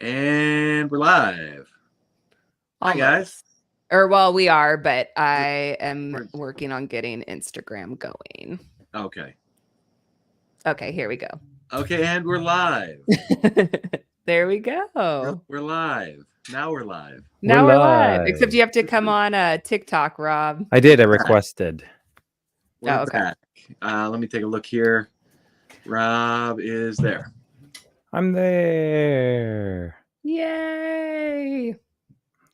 And we're live. Hi, guys. Well, we are, but I am working on getting Instagram going. Okay. Okay, here we go. Okay, and we're live. There we go. We're live. Now we're live. Now we're live. Except you have to come on TikTok, Rob. I did. I requested. We're back. Let me take a look here. Rob is there. I'm there. Yay.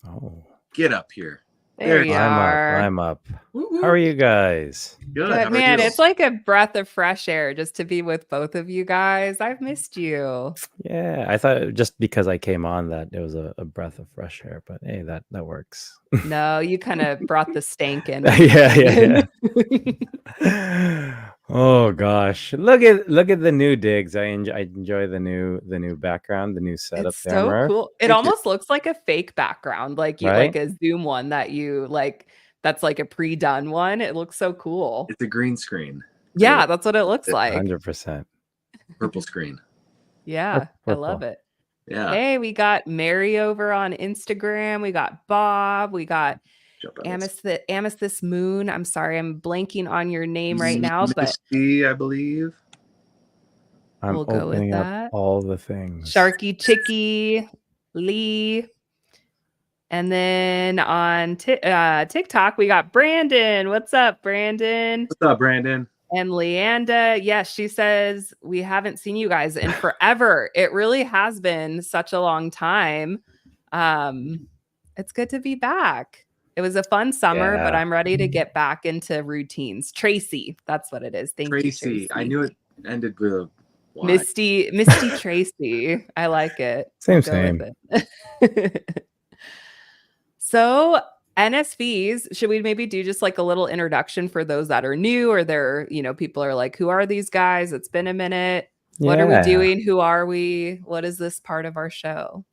Oh. Get up here. There you are. I'm up. Woo-woo. How are you guys? Good. Man, it's like a breath of fresh air just to be with both of you guys. I've missed you. Yeah, I thought just because I came on that it was a breath of fresh air, but hey, that works. No, you kind of brought the stank in. Yeah. Oh gosh, look at the new digs. I enjoy the new background, the new setup. It's so cool. It almost looks like a fake background, like you like a Zoom one that you like. That's like a pre-done one. It looks so cool. It's a green screen. Yeah, that's what it looks like. 100%. Purple screen. Yeah, I love it. Yeah. Hey, we got Mary over on Instagram. We got Bob. We got Amethyst Moon. I'm sorry, I'm blanking on your name right now, but Misty, I believe. We'll go with that. All the things. Sharky Chicky, Lee. And then on TikTok, we got Brandon. What's up, Brandon? What's up, Brandon? And Leanda. Yes, she says, we haven't seen you guys in forever. It really has been such a long time. It's good to be back. It was a fun summer, but I'm ready to get back into routines. Tracy, that's what it is. Thank you, Tracy. I knew it ended with a Y. Misty Tracy. I like it. Same. So NSVs, should we maybe do just like a little introduction for those that are new, or they're, people are like, who are these guys? It's been a minute. Yeah. What are we doing? Who are we? What is this part of our show?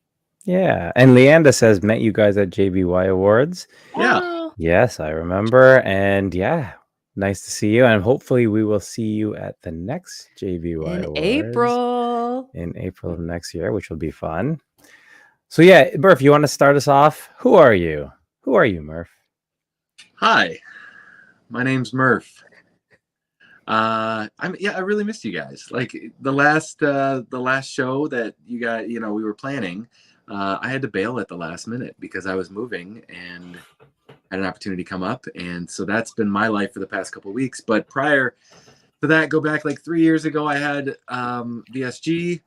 Yeah. And Leanda says, met you guys at JBY Awards. Yeah. Oh. Yes, I remember. And yeah, nice to see you. And hopefully we will see you at the next JBY Awards. In April of next year, which will be fun. So yeah, Murph, you want to start us off? Who are you? Who are you, Murph? Hi, my name's Murph. I really missed you guys. Like the last show that you guys, we were planning. I had to bail at the last minute because I was moving and had an opportunity come up, and so that's been my life for the past couple of weeks. But prior to that, go back like 3 years ago, I had VSG.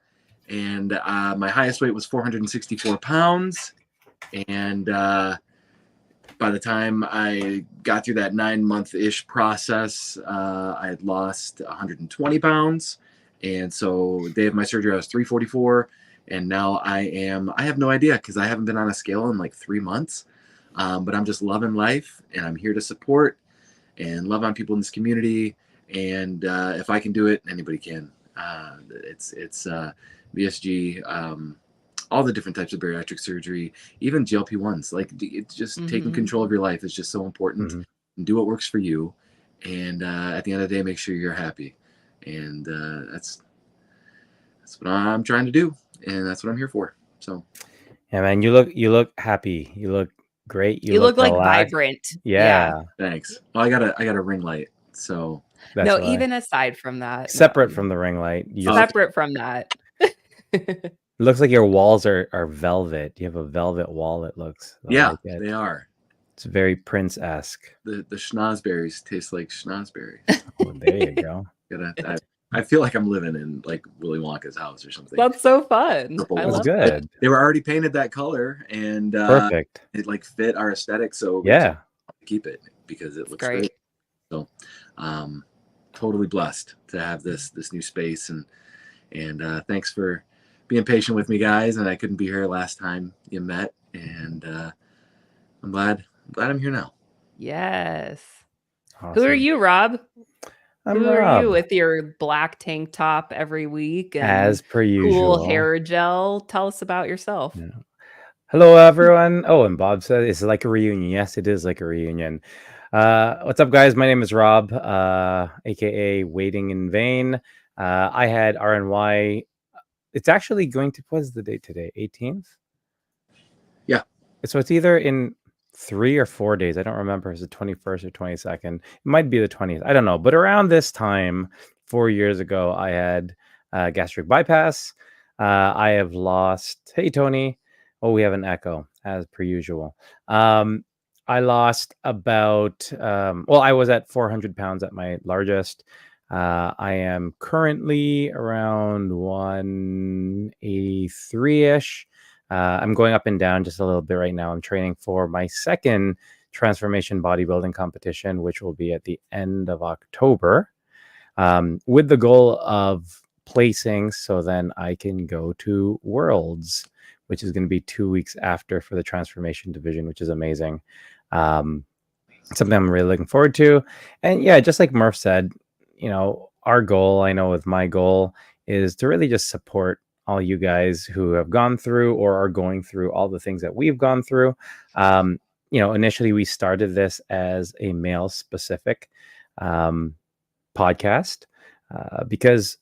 And my highest weight was 464 pounds. And by the time I got through that 9-month-ish process, I had lost 120 pounds. And so the day of my surgery, I was 344. And now I have no idea because I haven't been on a scale in like 3 months. But I'm just loving life, and I'm here to support and love on people in this community. And if I can do it, anybody can. It's VSG, all the different types of bariatric surgery, even GLP-1s. Like it's just taking control of your life is just so important. And do what works for you, and at the end of the day, make sure you're happy. And that's what I'm trying to do, and that's what I'm here for. So, yeah, man, you look happy. You look great. You look like vibrant. Yeah. Thanks. Well, I got a ring light, so that's even aside from that, separate from the ring light. Separate from that. It looks like your walls are velvet. You have a velvet wall. It looks. They are. It's very Prince-esque. The schnozberries taste like schnozberries. Oh, there you go. I feel like I'm living in like Willy Wonka's house or something. That's so fun. That's good. They were already painted that color, and perfect. It like fit our aesthetic, so yeah, keep it because it looks great. So, totally blessed to have this new space, and thanks for being patient with me, guys. And I couldn't be here last time you met, and I'm glad I'm here now. Yes. Awesome. Who are you, Rob? Who are you with your black tank top every week? And as per usual, cool hair gel. Tell us about yourself. Yeah. Hello, everyone. Oh, and Bob said it's like a reunion. Yes, it is like a reunion. What's up, guys? My name is Rob, aka Waiting in Vain. I had RNY it's actually going to, what's the date today? 18th? Yeah. So it's either in 3 or 4 days. I don't remember. Is it 21st or 22nd? It might be the 20th. I don't know. But around this time, 4 years ago, I had gastric bypass. I have lost, hey, Tony. Oh, we have an echo as per usual. I lost about, well, I was at 400 pounds at my largest. I am currently around 183-ish. I'm going up and down just a little bit right now. I'm training for my second transformation bodybuilding competition, which will be at the end of October, with the goal of placing so then I can go to Worlds, which is going to be 2 weeks after for the transformation division, which is amazing. Something I'm really looking forward to. And yeah, just like Murph said, our goal, I know with my goal, is to really just support all you guys who have gone through or are going through all the things that we've gone through. Initially we started this as a male specific podcast because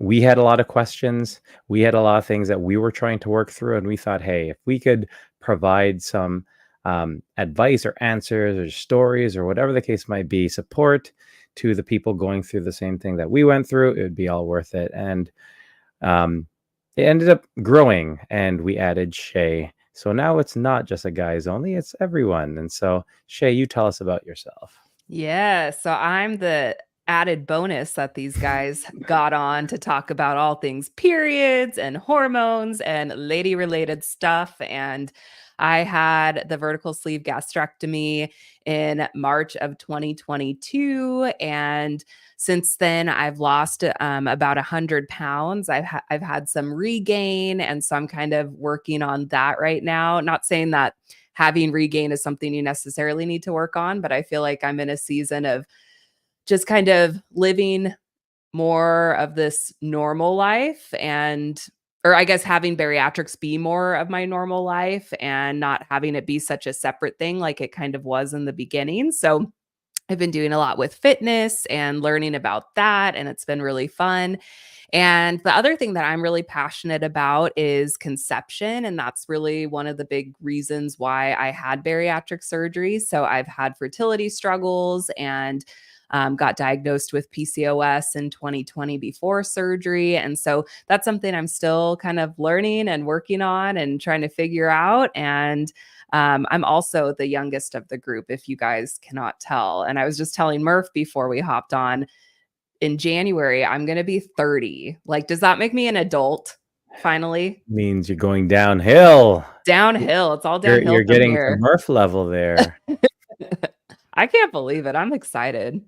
we had a lot of questions. We had a lot of things that we were trying to work through, and we thought, hey, if we could provide some advice or answers or stories or whatever the case might be, support to the people going through the same thing that we went through, it would be all worth it. And it ended up growing, and we added Shea. So now it's not just a guys only, it's everyone. And so Shea, you tell us about yourself. Yeah, so I'm the added bonus that these guys got on to talk about all things periods and hormones and lady related stuff. And I had the vertical sleeve gastrectomy in March of 2022. And since then, I've lost about 100 pounds. I've had some regain. And so I'm kind of working on that right now. Not saying that having regain is something you necessarily need to work on, but I feel like I'm in a season of just kind of living more of this normal life or I guess having bariatrics be more of my normal life and not having it be such a separate thing like it kind of was in the beginning. So I've been doing a lot with fitness and learning about that, and it's been really fun. And the other thing that I'm really passionate about is conception. And that's really one of the big reasons why I had bariatric surgery. So I've had fertility struggles and got diagnosed with PCOS in 2020 before surgery. And so that's something I'm still kind of learning and working on and trying to figure out. And I'm also the youngest of the group, if you guys cannot tell. And I was just telling Murph before we hopped on, in January, I'm going to be 30. Like, does that make me an adult finally? Means you're going downhill. Downhill. It's all downhill. You're getting to Murph level there. I can't believe it. I'm excited.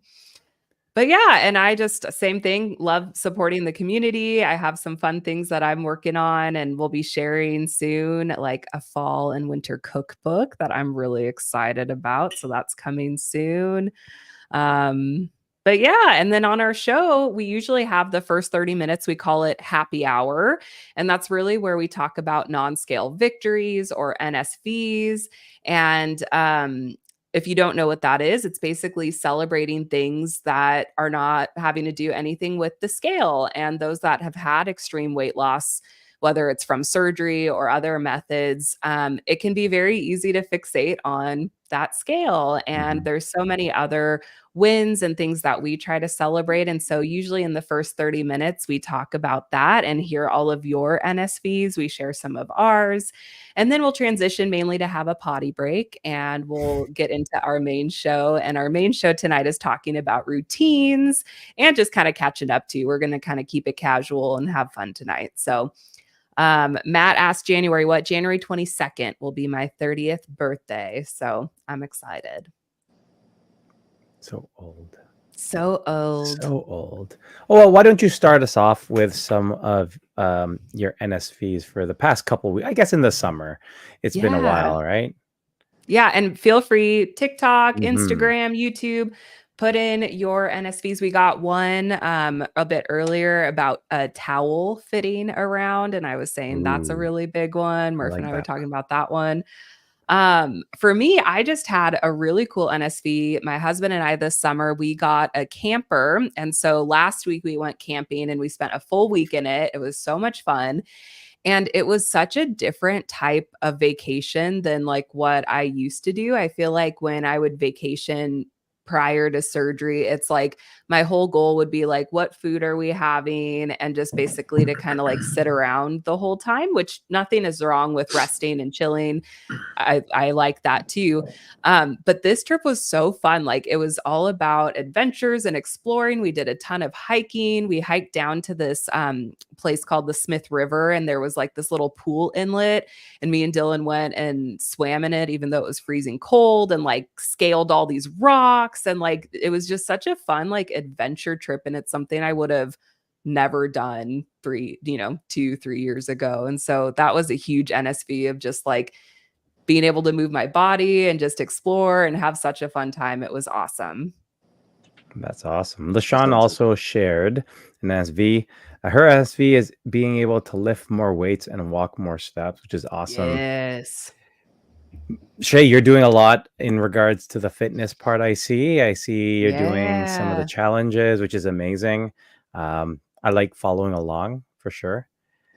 But yeah, and I just, same thing, love supporting the community. I have some fun things that I'm working on and we'll be sharing soon, like a fall and winter cookbook that I'm really excited about. So that's coming soon. But yeah, and then on our show, we usually have the first 30 minutes, we call it happy hour. And that's really where we talk about non-scale victories or NSVs. And if you don't know what that is, it's basically celebrating things that are not having to do anything with the scale. And those that have had extreme weight loss, whether it's from surgery or other methods, it can be very easy to fixate on that scale. And there's so many other wins and things that we try to celebrate. And so usually in the first 30 minutes, we talk about that and hear all of your NSVs. We share some of ours. And then we'll transition mainly to have a potty break and we'll get into our main show. And our main show tonight is talking about routines and just kind of catching up to. We're going to kind of keep it casual and have fun tonight. So Matt asked January, what? January 22nd will be my 30th birthday. So I'm excited. So old. So old. So old. Oh, well, why don't you start us off with some of your NSVs for the past couple weeks? I guess in the summer. It's been a while, right? Yeah. And feel free, TikTok, Instagram, YouTube, put in your NSVs. We got one a bit earlier about a towel fitting around. And I was saying that's a really big one. Murph and I were talking about that one. For me, I just had a really cool NSV. My husband and I this summer, we got a camper. And so last week we went camping and we spent a full week in it. It was so much fun. And it was such a different type of vacation than like what I used to do. I feel like when I would vacation prior to surgery, it's like my whole goal would be like, what food are we having? And just basically to kind of like sit around the whole time, which nothing is wrong with resting and chilling. I like that too. But this trip was so fun. Like it was all about adventures and exploring. We did a ton of hiking. We hiked down to this place called the Smith River, and there was like this little pool inlet. And me and Dylan went and swam in it, even though it was freezing cold, and like scaled all these rocks. And like it was just such a fun like adventure trip. And it's something I would have never done 2-3 years ago. And so that was a huge NSV of just like being able to move my body and just explore and have such a fun time. It was awesome. That's awesome. LaShawn also shared an SV. Her SV is being able to lift more weights and walk more steps, which is awesome. Yes. Shea, you're doing a lot in regards to the fitness part. I see you're doing some of the challenges, which is amazing. I like following along for sure.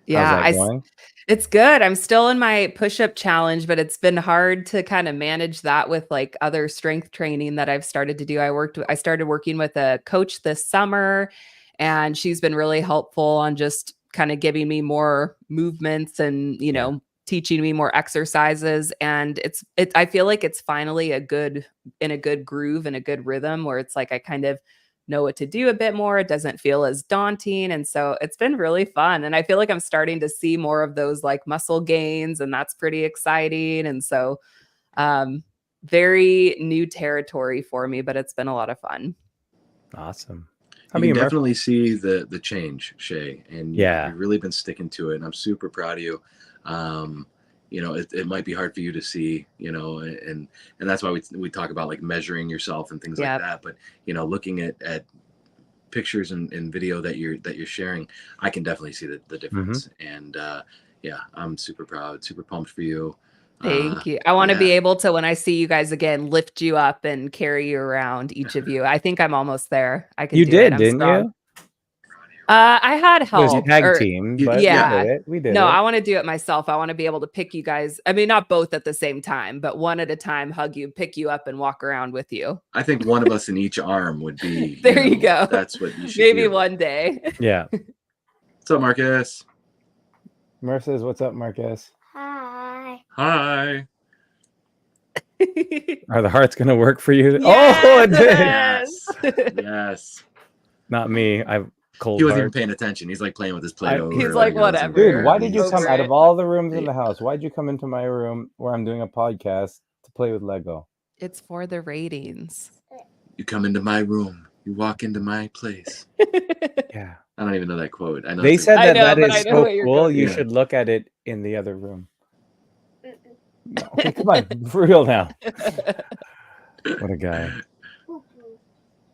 Yeah, it's good. I'm still in my push-up challenge, but it's been hard to kind of manage that with like other strength training that I've started to do. I started working with a coach this summer, and she's been really helpful on just kind of giving me more movements and, teaching me more exercises. And I feel like it's finally in a good groove and a good rhythm where it's like I kind of know what to do a bit more. It doesn't feel as daunting. And so it's been really fun. And I feel like I'm starting to see more of those like muscle gains, and that's pretty exciting. And so very new territory for me, but it's been a lot of fun. Awesome. You can definitely see the change, Shea, and you've really been sticking to it. And I'm super proud of you. It might be hard for you to see, and that's why we talk about like measuring yourself and things like that. But, looking at pictures and video that you're sharing, I can definitely see the difference. And I'm super proud, super pumped for you. Thank you. I want to be able to, when I see you guys again, lift you up and carry you around, each of you. I think I'm almost there. I can do it. You did, didn't you? I had help. It was a tag team, but we did it. I want to do it myself. I want to be able to pick you guys. I mean, not both at the same time, but one at a time, hug you, pick you up, and walk around with you. I think one of us in each arm would be. There you go. That's what you should Maybe do. one day. Yeah. What's up, Marcus? Murph says, "What's up, Marcus?" Hi. Hi. Are the hearts going to work for you? Yes! Oh, it did. Yes. Not me. He wasn't even paying attention. He's like playing with his Play-Doh. He's like, whatever. Dude, why did you come out of all the rooms in the house? Why'd you come into my room where I'm doing a podcast to play with Lego? It's for the ratings. You come into my room. You walk into my place. Yeah. I don't even know that quote. I know they said that is so cool. You should look at it in the other room. No, okay, come on. For real now. What a guy.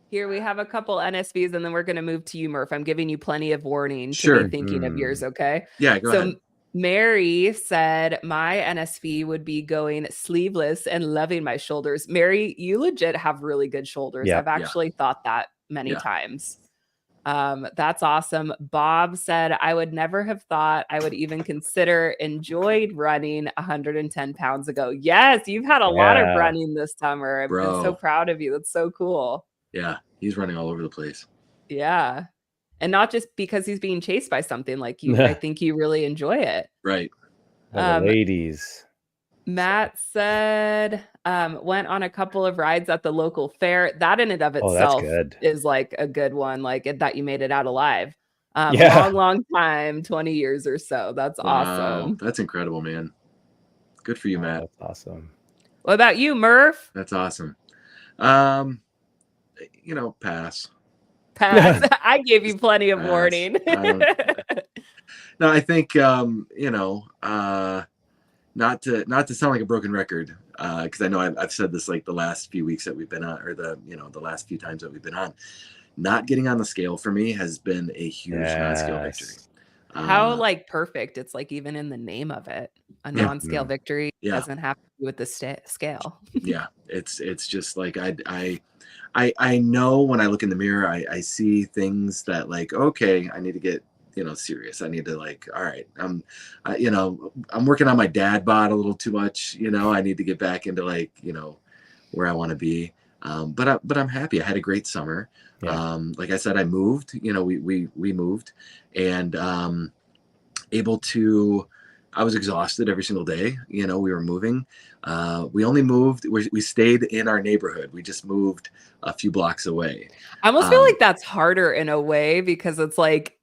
Here we have a couple NSVs, and then we're going to move to you, Murph. I'm giving you plenty of warning to be thinking of yours, okay? Yeah, go ahead. Mary said my NSV would be going sleeveless and loving my shoulders. Mary, you legit have really good shoulders. I've actually thought that many times. That's awesome. Bob said, I would never have thought I would even consider enjoyed running 110 pounds ago. Yes, you've had a lot of running this summer. I've been so proud of you. That's so cool. Yeah, he's running all over the place. Yeah. And not just because he's being chased by something like you. I think you really enjoy it. Right. The ladies. Matt said, went on a couple of rides at the local fair. That in and of itself is like a good one, like that you made it out alive. Long time, 20 years or so. That's awesome. That's incredible, man. Good for you, Matt. That's awesome. What about you, Murph? That's awesome. Pass. I gave you plenty of warning. No, I think not to sound like a broken record, because I know I've said this like the last few weeks that we've been on, or the last few times that we've been on. Not getting on the scale for me has been a huge non-scale victory. How like perfect. It's like even in the name of it. A non-scale victory Yeah. doesn't have to do with the scale. Yeah, it's just like I know when I look in the mirror, I see things that like, okay, I need to get, serious. I need to like, all right, I'm working on my dad bod a little too much. I need to get back into like, where I want to be. But I'm happy. I had a great summer. Yeah. Like I said, I moved. We moved, and able to. I was exhausted every single day. We were moving. We only moved. We stayed in our neighborhood. We just moved a few blocks away. I almost feel like that's harder in a way because it's like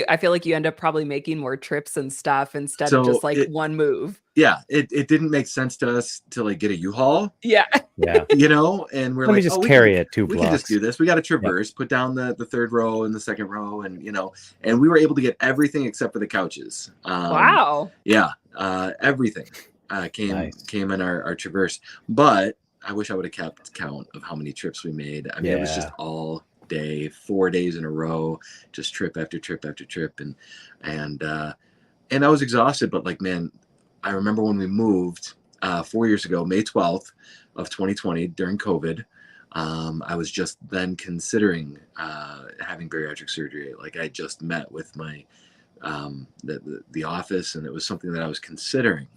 I feel like you end up probably making more trips and stuff instead of just like one move. Yeah, it didn't make sense to us to like get a U-Haul. Yeah. Yeah. And we're Let me just carry it 2 blocks. We can just do this. We got to traverse, put down the third row and the second row, and and we were able to get everything except for the couches. Wow. Yeah, everything came in our traverse. But I wish I would have kept count of how many trips we made. I mean, it was just all day, 4 days in a row, just trip after trip after trip, and I was exhausted. But like, man, I remember when we moved 4 years ago, May 12th of 2020, during COVID. I was just then considering having bariatric surgery. Like I just met with my the office, and it was something that I was considering.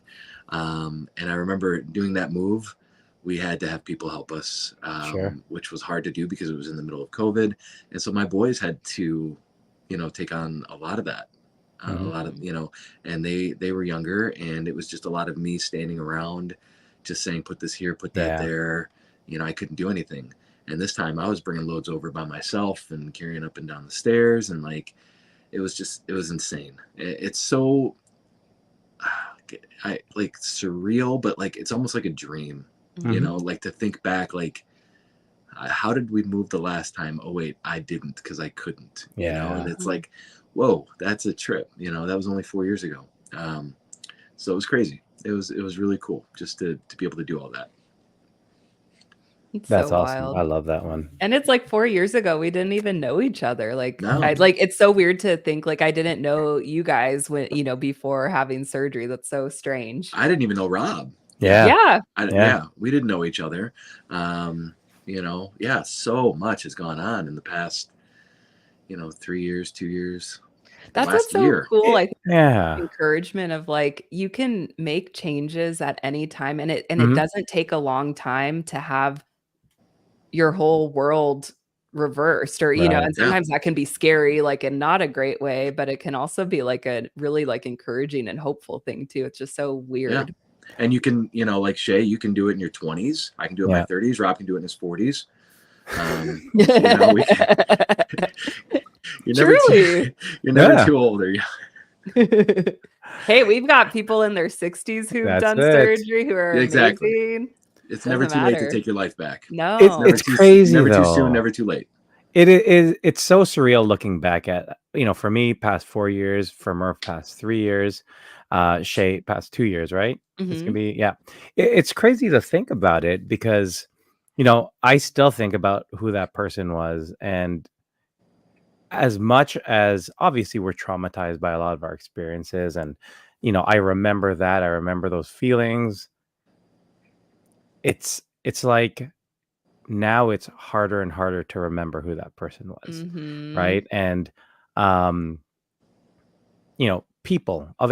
And I remember doing that move. We had to have people help us, which was hard to do because it was in the middle of COVID. And so my boys had to, take on a lot of that. A lot of, and they were younger, and it was just a lot of me standing around just saying, put this here, put that there. I couldn't do anything. And this time I was bringing loads over by myself and carrying up and down the stairs. And like, it was insane. It's so, like surreal, but like, it's almost like a dream, like to think back, like, how did we move the last time? Oh wait, I didn't, because I couldn't, and it's like, whoa, that's a trip. That was only 4 years ago. So it was crazy. It was really cool just to be able to do all that. That's so awesome. wild. I love that one. And it's like 4 years ago, we didn't even know each other. Like, No. It's so weird to think like I didn't know you guys when, before having surgery. That's so strange. I didn't even know Rob. Yeah. We didn't know each other. So much has gone on in the past, 3 years, 2 years. That's what's so cool. I think encouragement of like, you can make changes at any time, and it doesn't take a long time to have your whole world reversed, or and sometimes that can be scary, like in not a great way, but it can also be like a really like encouraging and hopeful thing too. It's just so weird. Yeah. And you can, like Shea, you can do it in your 20s. I can do it in my 30s. Rob can do it in his 40s. You're never too old, are you? Hey, we've got people in their 60s who've done surgery who are amazing. It's never too late to take your life back. No, it's crazy. Never too soon, never too late. It is. It's so surreal looking back at, for me, past 4 years, for Murph, past 3 years, Shea, past 2 years, right? It's gonna be, it's crazy to think about it because, I still think about who that person was, and as much as obviously we're traumatized by a lot of our experiences, and I remember that, I remember those feelings. It's like now it's harder and harder to remember who that person was, right? And other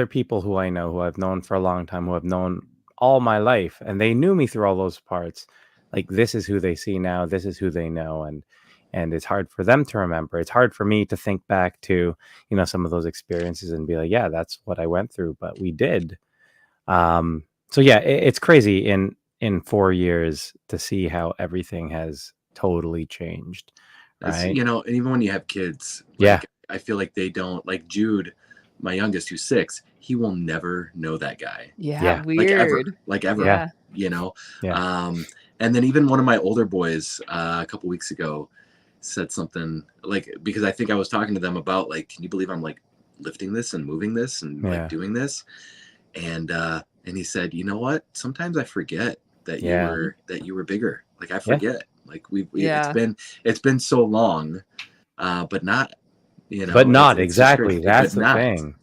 people who I know, who I've known for a long time, who I've known all my life, and they knew me through all those parts. Like, this is who they see now, this is who they know, and it's hard for them to remember. It's hard for me to think back to some of those experiences and be like, yeah, that's what I went through, but we did. So yeah, it's crazy in 4 years to see how everything has totally changed, right? And even when you have kids, I feel like they don't, like Jude, my youngest, who's 6, he will never know that guy. Yeah. Weird. Like ever. And then even one of my older boys a couple weeks ago said something like, because I think I was talking to them about like, can you believe I'm like lifting this and moving this and like doing this? And he said, you know what? Sometimes I forget that you were bigger. Like I forget. Like it's been so long, but not, but not exactly. That's the thing.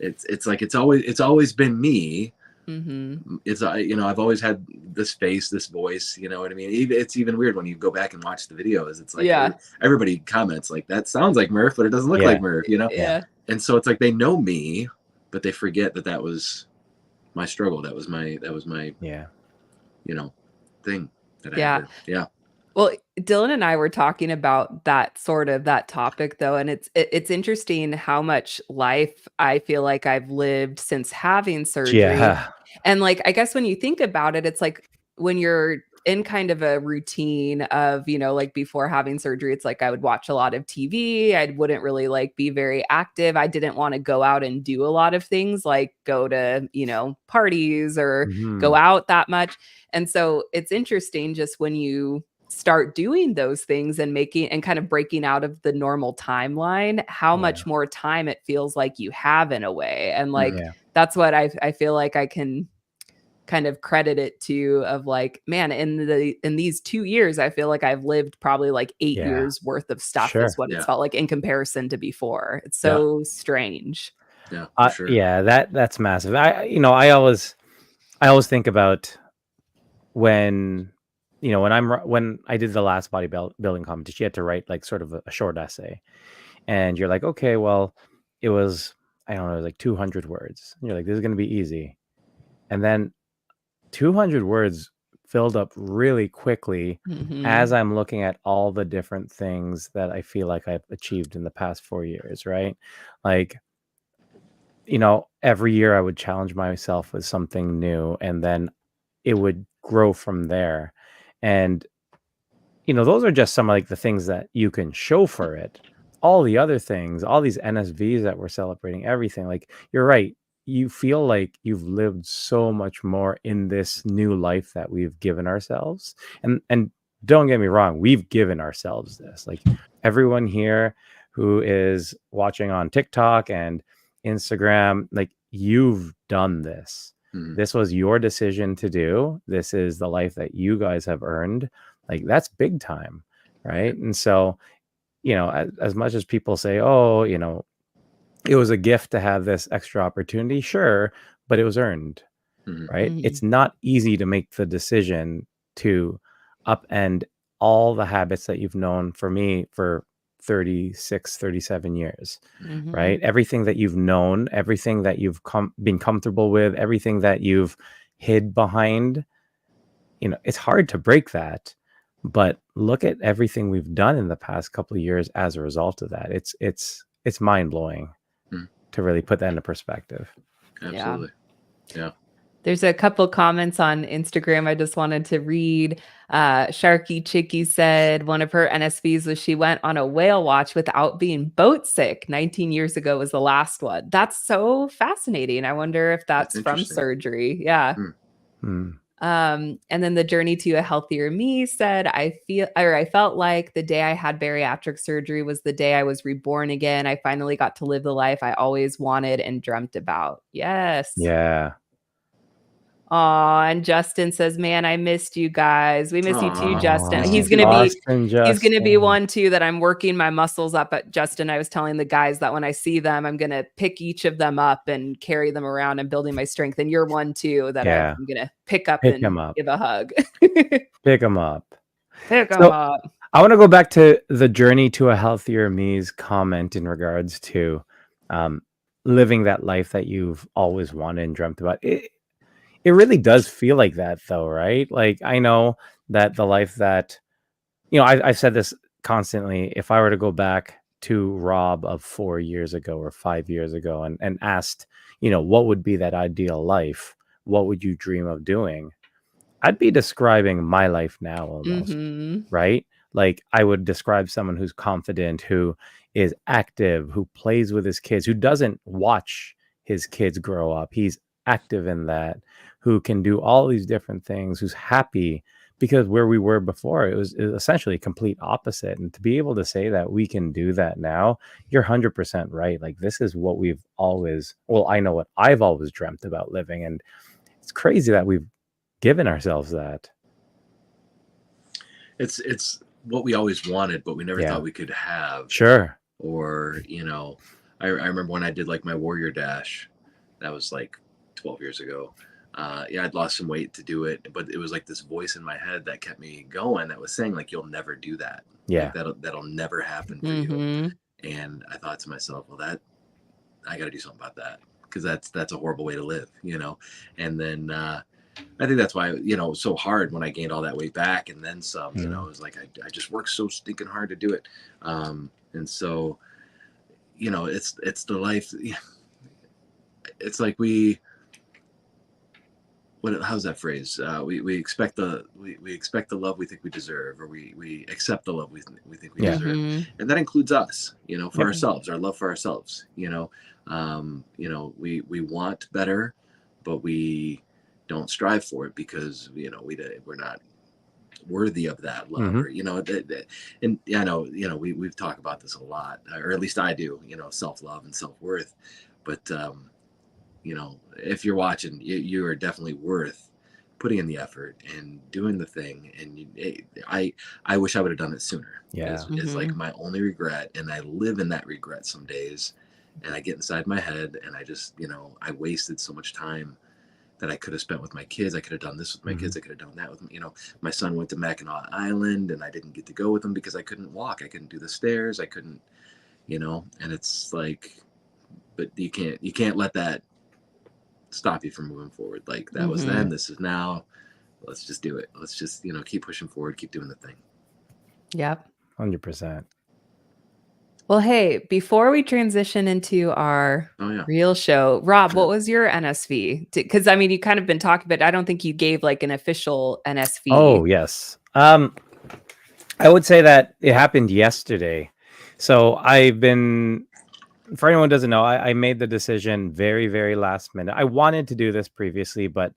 it's like it's always been me. Mm-hmm. It's I've always had this face, this voice, you know what I mean? It's even weird when you go back and watch the videos. It's like Yeah. everybody comments like, that sounds like Murph, but it doesn't look like Murph, you know? Yeah. And so it's like they know me, but they forget that was my struggle. That was my thing that I had to, Well, Dylan and I were talking about that topic though, and it's interesting how much life I feel like I've lived since having surgery. Yeah. And like, I guess when you think about it, it's like when you're in kind of a routine of, like before having surgery, it's like I would watch a lot of TV. I wouldn't really like be very active. I didn't want to go out and do a lot of things like go to, parties or go out that much. And so it's interesting just when you start doing those things and making and kind of breaking out of the normal timeline, how much more time it feels like you have in a way. And like, that's what I feel like I can kind of credit it to, of like, man, in these 2 years, I feel like I've lived probably like 8 years worth of stuff is what it's felt like in comparison to before. It's so strange. Yeah, for sure. That's massive. I always think about when when I did the last bodybuilding competition, you had to write like sort of a short essay, and you're like, okay, well, it was, I don't know, it was like 200 words. And you're like, this is going to be easy. And then 200 words filled up really quickly as I'm looking at all the different things that I feel like I've achieved in the past 4 years, right? Like, every year I would challenge myself with something new, and then it would grow from there. And those are just some of like the things that you can show for it. All the other things, all these NSVs that we're celebrating, everything, like, you're right, you feel like you've lived so much more in this new life that we've given ourselves. And don't get me wrong, we've given ourselves this. Like, everyone here who is watching on TikTok and Instagram, like, you've done this. This was your decision to do. This is the life that you guys have earned. Like, that's big time, right? And so, as much as people say, oh, it was a gift to have this extra opportunity, sure, but it was earned, right? It's not easy to make the decision to upend all the habits that you've known, for me, for 36, 37 years, right? Everything that you've known, everything that you've been comfortable with, everything that you've hid behind, it's hard to break that. But look at everything we've done in the past couple of years as a result of that. It's mind-blowing to really put that into perspective. Absolutely. Yeah. There's a couple comments on Instagram I just wanted to read. Sharky Chicky said one of her NSVs was she went on a whale watch without being boat sick. 19 years ago was the last one. That's so fascinating. I wonder if that's from surgery. Yeah. And then the Journey to a Healthier Me said, I felt like the day I had bariatric surgery was the day I was reborn again. I finally got to live the life I always wanted and dreamt about. Yes. Yeah. Aw, and Justin says, man, I missed you guys. We miss you too, Justin. He's gonna be one too that I'm working my muscles up at. Justin, I was telling the guys that when I see them, I'm gonna pick each of them up and carry them around and building my strength. And you're one too that I'm gonna pick up and give a hug. Pick them up. Pick them up. I want to go back to the Journey to a Healthier Me's comment in regards to living that life that you've always wanted and dreamt about. It really does feel like that, though, right? Like, I know that the life that, I've said this constantly. If I were to go back to Rob of 4 years ago or 5 years ago and asked, what would be that ideal life? What would you dream of doing? I'd be describing my life now almost, right? Like, I would describe someone who's confident, who is active, who plays with his kids, who doesn't watch his kids grow up. He's active in that, who can do all these different things, who's happy, because where we were before, it was essentially a complete opposite. And to be able to say that we can do that now, you're 100% right. Like, this is what we've always, I know what I've always dreamt about living. And it's crazy that we've given ourselves that. It's what we always wanted, but we never thought we could have. Sure. Or, I remember when I did like my Warrior Dash, That was like 12 years ago. Yeah, I'd lost some weight to do it, but it was like this voice in my head that kept me going that was saying like, you'll never do that. Yeah. Like that'll never happen for you. And I thought to myself, well, that I got to do something about that, because that's a horrible way to live, you know? And then, I think that's why, you know, it was so hard when I gained all that weight back and then some, you know, it was like, I just worked so stinking hard to do it. And so, you know, it's the life. It's like how's that phrase? We expect we expect the love we think we deserve, or we accept the love we think we deserve, and that includes us. You know, for ourselves, our love for ourselves. You know, we want better, but we don't strive for it because, you know, we're not worthy of that love, or, you know, and I know, you know, we've talked about this a lot, or at least I do. You know, self-love and self-worth, but you know, if you're watching, you are definitely worth putting in the effort and doing the thing. And I wish I would have done it sooner. Yeah. It's like my only regret, and I live in that regret some days, and I get inside my head, and I just, you know, I wasted so much time that I could have spent with my kids. I could have done this with my kids. I could have done that with, you know, my son went to Mackinac Island, and I didn't get to go with him because I couldn't walk. I couldn't do the stairs. I couldn't, you know, and it's like, but you can't let that stop you from moving forward. Like that was then, this is now. Let's just do it. Let's just, you know, keep pushing forward, keep doing the thing. Yep. 100%. Well, hey, before we transition into our real show, Rob, what was your NSV? Because I mean, you kind of been talking, but I don't think you gave like an official NSV. Oh, yes. I would say that it happened yesterday. So for anyone who doesn't know, I made the decision very, very last minute. I wanted to do this previously, but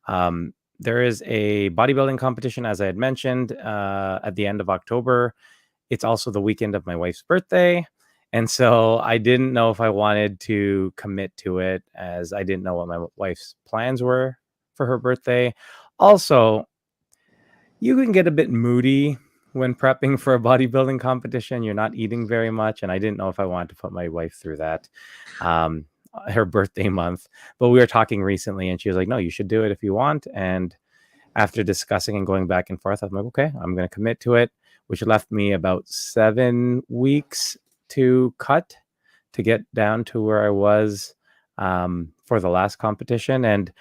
there is a bodybuilding competition, as I had mentioned, at the end of October. It's also the weekend of my wife's birthday. And so I didn't know if I wanted to commit to it, as I didn't know what my wife's plans were for her birthday. Also, you can get a bit moody when prepping for a bodybuilding competition. You're not eating very much, and I didn't know if I wanted to put my wife through that, her birthday month. But we were talking recently, and she was like, no, you should do it if you want. And after discussing and going back and forth, I'm like, okay, I'm going to commit to it, which left me about 7 weeks to cut to get down to where I was for the last competition. And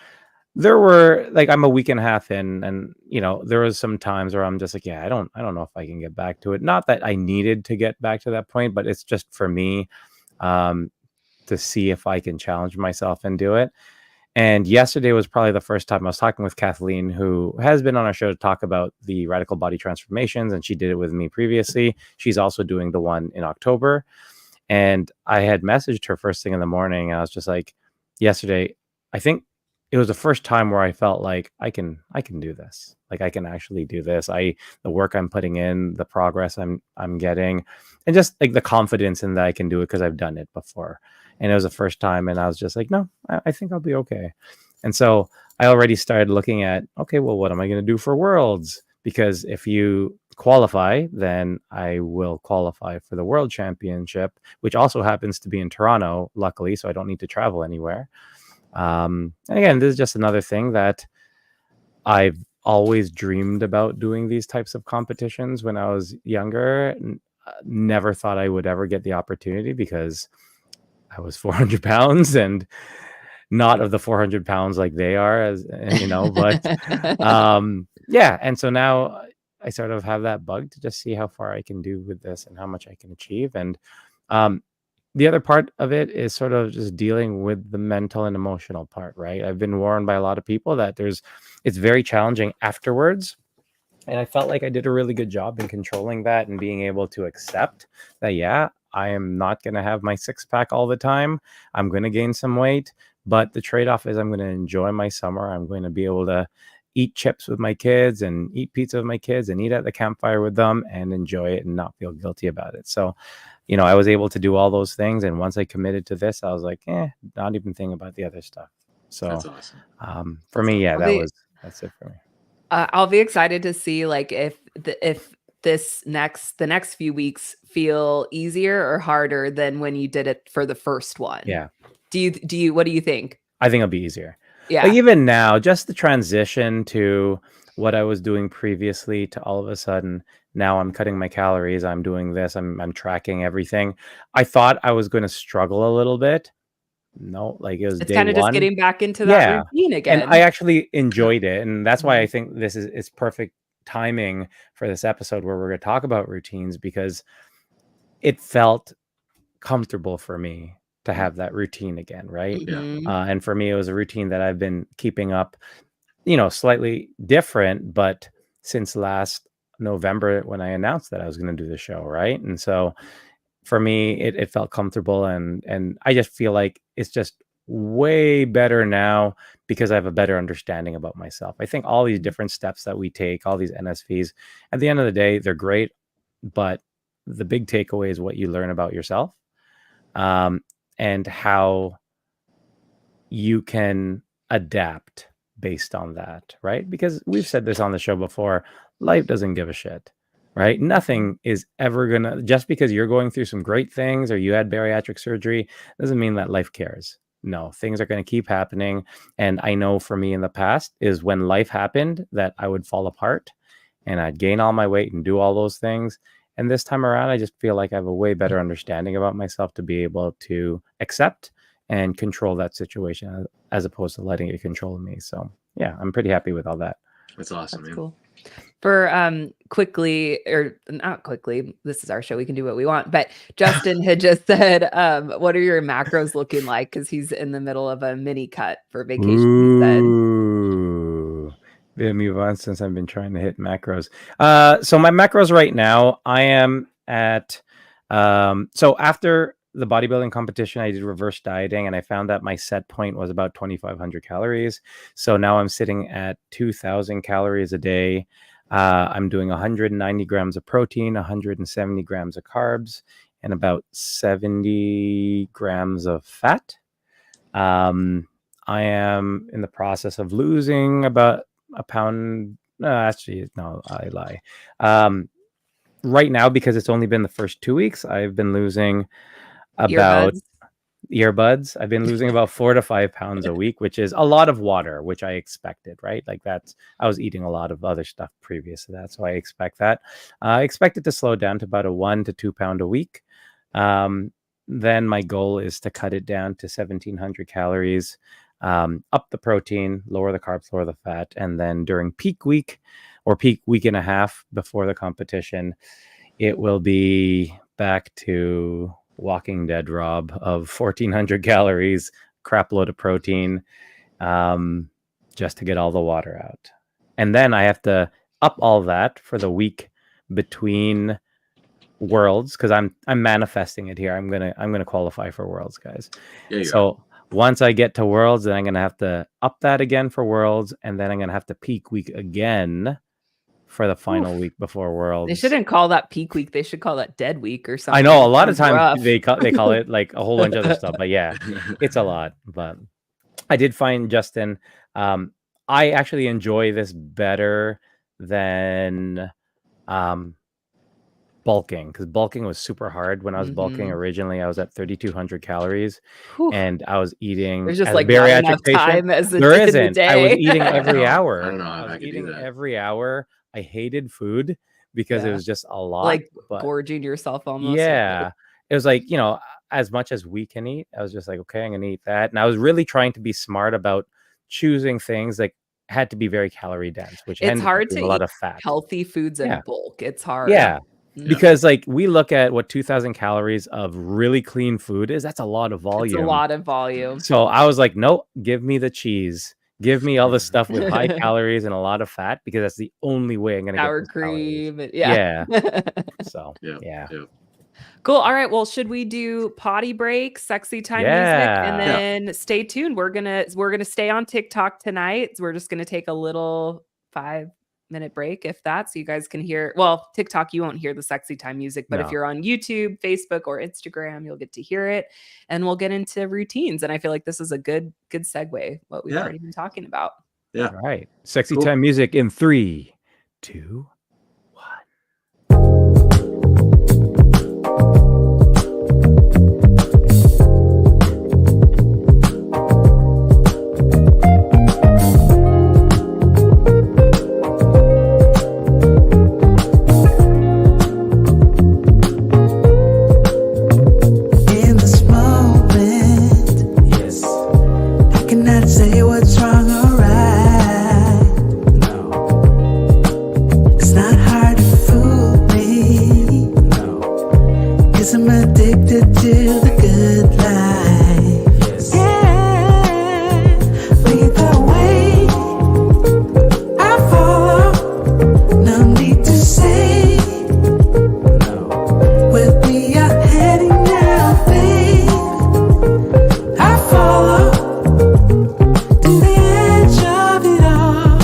there were, like, I'm a week and a half in, and, you know, there was some times where I'm just like, yeah, I don't know if I can get back to it. Not that I needed to get back to that point, but it's just for me to see if I can challenge myself and do it. And yesterday was probably the first time I was talking with Kathleen, who has been on our show to talk about the radical body transformations, and she did it with me previously. She's also doing the one in October. And I had messaged her first thing in the morning, and I was just like, yesterday, I think it was the first time where I felt like I can do this. Like, I can actually do this. The work I'm putting in, the progress I'm getting, and just like the confidence in that I can do it because I've done it before. And it was the first time, and I was just like, no, I think I'll be okay. And so I already started looking at, okay, well, what am I going to do for Worlds? Because if you qualify, then I will qualify for the World Championship, which also happens to be in Toronto, luckily, so I don't need to travel anywhere. And again, this is just another thing that I've always dreamed about, doing these types of competitions when I was younger. Never thought I would ever get the opportunity because I was 400 pounds and not of the 400 pounds like they are, as you know, but yeah. And so now I sort of have that bug to just see how far I can do with this and how much I can achieve. And the other part of it is sort of just dealing with the mental and emotional part, right? I've been warned by a lot of people that it's very challenging afterwards. And I felt like I did a really good job in controlling that and being able to accept that, yeah, I am not going to have my 6-pack all the time. I'm going to gain some weight, but the trade-off is I'm going to enjoy my summer. I'm going to be able to eat chips with my kids and eat pizza with my kids and eat at the campfire with them and enjoy it and not feel guilty about it. So, you know, I was able to do all those things. And once I committed to this, I was like, not even thinking about the other stuff. So that's awesome. For me, yeah, that's it for me. I'll be excited to see, like, if the next few weeks feel easier or harder than when you did it for the first one. Yeah. What do you think? I think it'll be easier. Yeah. Like even now, just the transition to what I was doing previously to all of a sudden, now I'm cutting my calories. I'm doing this. I'm tracking everything. I thought I was going to struggle a little bit. No, like it was It's day kind of just one. getting back into that Yeah. routine And I again. actually enjoyed it. And that's why I Mhm. think this is perfect timing for this episode where we're going to talk about routines, because it felt comfortable for me to have that routine again, right? Mhm. And for me, it was a routine that I've been keeping up, slightly different, but since last November when I announced that I was going to do the show, right? And so for me, it felt comfortable, and I just feel like it's just way better now because I have a better understanding about myself. I think all these different steps that we take, all these NSVs, at the end of the day, they're great, but the big takeaway is what you learn about yourself, and how you can adapt based on that, right? Because we've said this on the show before, life doesn't give a shit, right? Nothing is ever gonna, just because you're going through some great things or you had bariatric surgery, doesn't mean that life cares. No, things are going to keep happening. And I know for me in the past is when life happened that I would fall apart and I'd gain all my weight and do all those things. And this time around, I just feel like I have a way better understanding about myself to be able to accept and control that situation as opposed to letting it control me. So yeah, I'm pretty happy with all that. That's awesome. That's man. cool. For quickly, or not quickly, this is our show, we can do what we want, but Justin had just said, what are your macros looking like? Because he's in the middle of a mini cut for vacation, he said. Ooh. We'll move on since I've been trying to hit macros. So my macros right now, I am at so after the bodybuilding competition, I did reverse dieting and I found that my set point was about 2,500 calories. So now I'm sitting at 2,000 calories a day. I'm doing 190 grams of protein, 170 grams of carbs, and about 70 grams of fat. I am in the process of losing about a pound. Actually, no, I lie. Right now, because it's only been the first 2 weeks, I've been losing about earbuds. I've been losing about 4 to 5 pounds a week, which is a lot of water, which I expected, right? Like I was eating a lot of other stuff previous to that. So I expect that. I expect it to slow down to about a 1 to 2 pound a week. Then my goal is to cut it down to 1,700 calories, up the protein, lower the carbs, lower the fat. And then during peak week or peak week and a half before the competition, it will be back to Walking Dead Rob of 1,400 calories, crap load of protein, just to get all the water out. And then I have to up all that for the week between Worlds, because I'm manifesting it here. I'm gonna qualify for Worlds, guys. So once I get to Worlds, then I'm gonna have to up that again for Worlds, and then I'm gonna have to peak week again for the final week before Worlds. They shouldn't call that peak week. They should call that dead week or something. I know a lot of times they call it like a whole bunch of other stuff, but yeah, it's a lot. But I did find, Justin, I actually enjoy this better than bulking, because bulking was super hard. When I was bulking originally, I was at 3,200 calories. Whew. And I was eating. There's just as like a bariatric not enough patient, time as there isn't. I was eating every hour. I don't know how I was I could eating do that. every hour. I hated food because it was just a lot. Like gorging yourself almost. Yeah. It was like, as much as we can eat, I was just like, okay, I'm going to eat that. And I was really trying to be smart about choosing things like had to be very calorie dense, which it's hard to a lot of fat. Healthy foods in bulk. It's hard. Yeah. Because like we look at what 2,000 calories of really clean food is, that's a lot of volume. It's a lot of volume. So I was like, nope, give me the cheese. Give me all the stuff with high calories and a lot of fat, because that's the only way I'm going to get sour cream. Yeah. So, yeah. Cool. All right. Well, should we do potty break, sexy time music, and then stay tuned? We're gonna stay on TikTok tonight. So we're just gonna take a little 5-minute break, if that, so you guys can hear. Well, TikTok, you won't hear the sexy time music, but if you're on YouTube, Facebook, or Instagram, you'll get to hear it. And we'll get into routines. And I feel like this is a good segue, what we've already been talking about. Yeah. All right. Sexy time music in 3, 2, 1. cannot say what's wrong or right. No. It's not hard to fool me. No. 'Cause I'm addicted to the good life. Yes. Yeah. Lead the way. I follow. No need to say. No. Where we are heading now, babe. I follow to the edge of it all.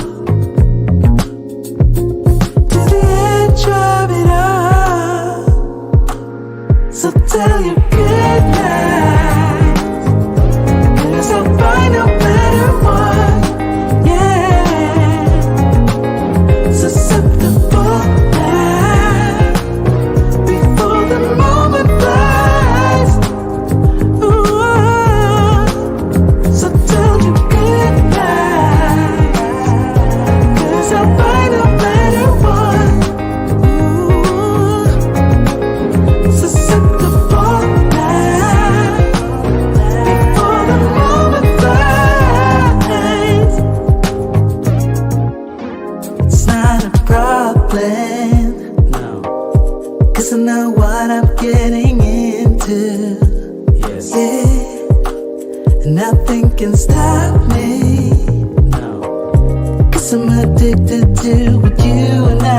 To the edge of it all. So tell your good lies. 'Cause I'll find no better one. Yeah. Susceptible now. Before the moment flies. Ooh. So tell your good lies. 'Cause I'll find a better one. Ooh. Susceptible now. Before the moment flies. It's not a problem. No. 'Cause I know what I'm getting into. Yes. Yeah. And nothing can stop me. No. 'Cause I'm addicted to what you and I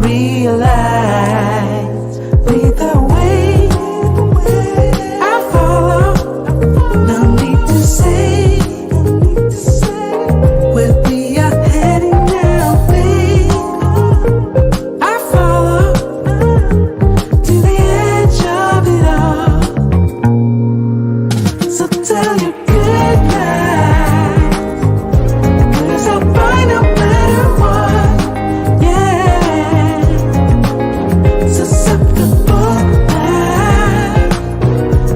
realize. Lead the way. I follow. No need to say. Where we are heading now, babe. I follow to the edge of it all. So tell your good lies. 'Cause I'll find a better one. Yeah. Susceptible now.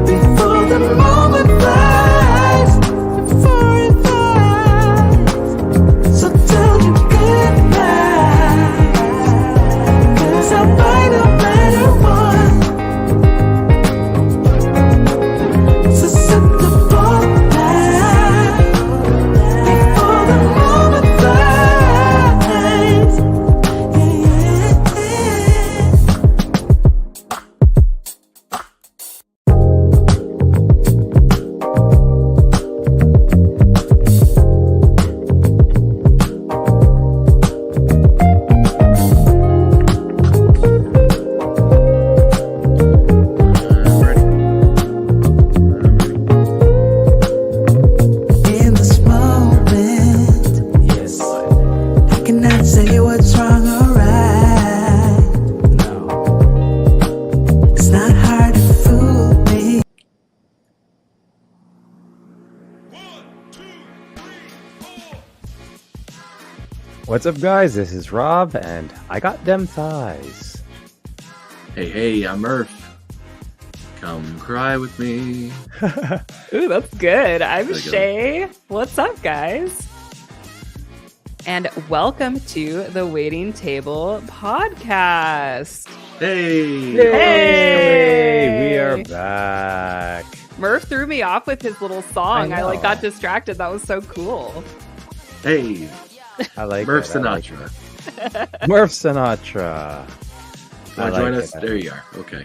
Before the moment flies. Before it flies. So tell your good lies. 'Cause I'll find a better one. Susceptible now. Before the moment flies. I'm ready. In this moment, yes, I cannot say what's wrong or right. No. It's not hard to fool me. What's up, guys? This is Rob, and I got them thighs. Hey, I'm Murph. Come cry with me. Ooh, that's good. I'm There you go. Shea. What's up, guys? And welcome to the Waiting Table podcast. Hey. Hey! We are back. Murph threw me off with his little song. I know. got distracted. That was so cool. Hey. I like Murph it. I like Sinatra. it. Murph Sinatra. I Want to join like us? it. There you are. Okay.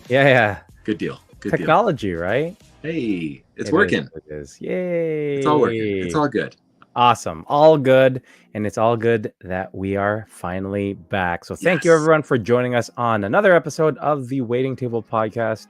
Yeah. Good deal. Good deal. Technology, right? Hey, it's It working. is, it is. Yay. It's all working. It's all good. Awesome. All good. And it's all good that we are finally back. So thank you, Yes. everyone, for joining us on another episode of the Waiting Table podcast,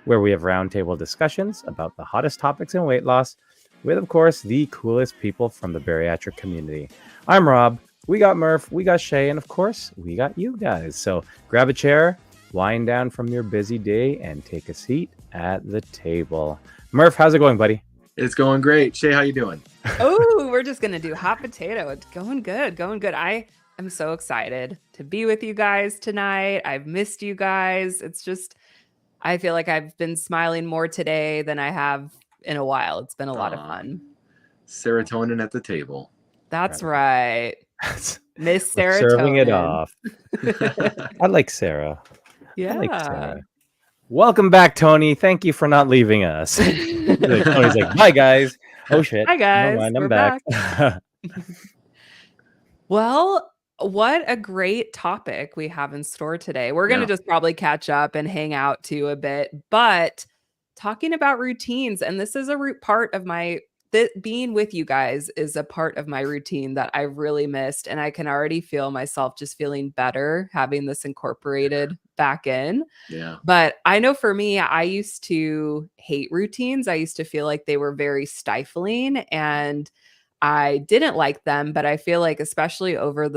where we have roundtable discussions about the hottest topics in weight loss with, of course, the coolest people from the bariatric community. I'm Rob. We got Murph. We got Shea. And, of course, we got you guys. So grab a chair, wind down from your busy day, and take a seat at the table. Murph, how's it going, buddy? It's going great. Shay, how you doing? Oh, we're just gonna do hot potato. It's going good, going good. I am so excited to be with you guys tonight. I've missed you guys. It's just, I feel like I've been smiling more today than I have in a while. It's been a lot of fun. Serotonin at the table. That's right. Miss We're Serotonin. serving it off. I like Sarah. Yeah. I like Sarah. Welcome back, Tony. Thank you for not leaving us. Tony's like, bye, guys. Oh shit. Hi Never guys, mind, I'm we're back. back. Well, what a great topic we have in store today. We're going to Yeah. just probably catch up and hang out too a bit, but talking about routines, and this is a root part of my being with you guys is a part of my routine that I really missed, and I can already feel myself just feeling better having this incorporated back in. Yeah. But I know for me, I used to hate routines. I used to feel like they were very stifling and I didn't like them, but I feel like especially over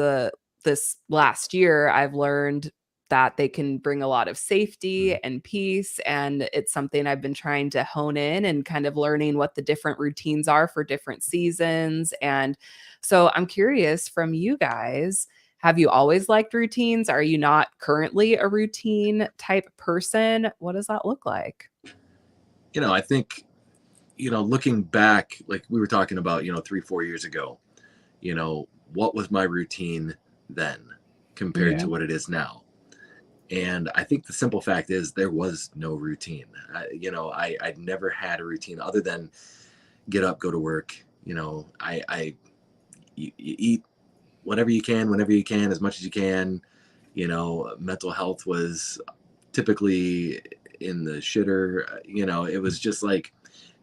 this last year, I've learned that they can bring a lot of safety and peace, and it's something I've been trying to hone in and kind of learning what the different routines are for different seasons. And so I'm curious from you guys, have you always liked routines? Are you not currently a routine type person? What does that look like? I think, looking back, like we were talking about, 3, 4 years ago, what was my routine then compared Yeah. to what it is now? And I think the simple fact is there was no routine. I'd never had a routine other than get up, go to work. You eat whatever you can, whenever you can, as much as you can. Mental health was typically in the shitter. It was just like,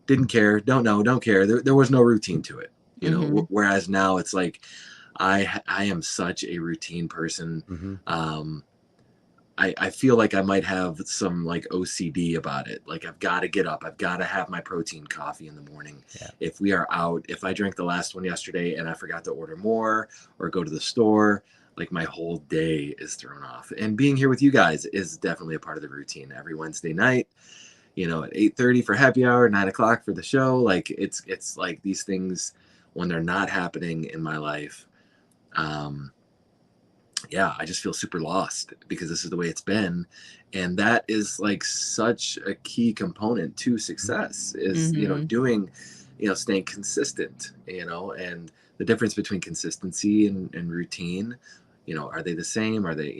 didn't care, don't know, don't care. There was no routine to it. Whereas now it's like, I am such a routine person. Mhm. I feel like I might have some like OCD about it. Like I've got to get up. I've got to have my protein coffee in the morning. Yeah. If we are out, if I drank the last one yesterday and I forgot to order more or go to the store, like my whole day is thrown off. And being here with you guys is definitely a part of the routine. Every Wednesday night, at 8:30 for happy hour, 9 o'clock for the show. Like it's like these things when they're not happening in my life. Yeah, I just feel super lost because this is the way it's been. And that is like such a key component to success is, doing, staying consistent, and the difference between consistency and routine, are they the same? Are they,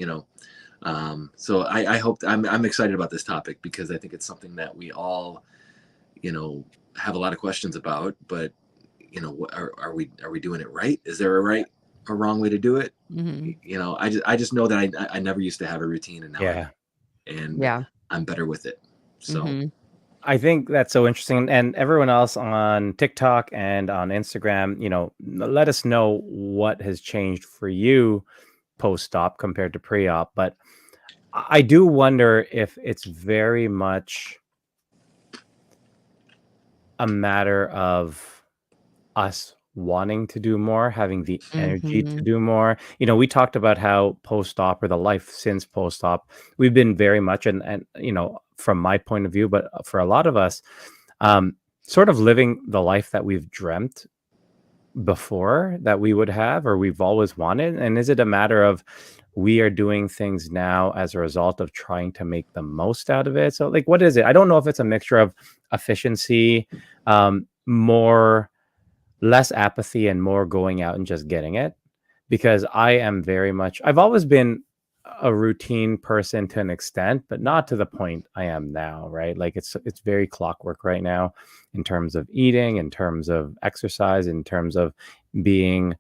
so I hope I'm excited about this topic because I think it's something that we all, have a lot of questions about, but are we doing it right? Is there a right or wrong way to do it? I just know that I never used to have a routine and now Yeah. Yeah. I'm better with it. So I think that's so interesting. And everyone else on TikTok and on Instagram, let us know what has changed for you post-op compared to pre-op. But I do wonder if it's very much a matter of us wanting to do more, having the energy to do more. We talked about how post-op or the life since post-op, we've been very much, and from my point of view, but for a lot of us, sort of living the life that we've dreamt before that we would have or we've always wanted. And is it a matter of we are doing things now as a result of trying to make the most out of it? So like, what is it? I don't know if it's a mixture of efficiency, more less apathy and more going out and just getting it, because I am very much, I've always been a routine person to an extent, but not to the point I am now, right? Like it's very clockwork right now in terms of eating, in terms of exercise, in terms of being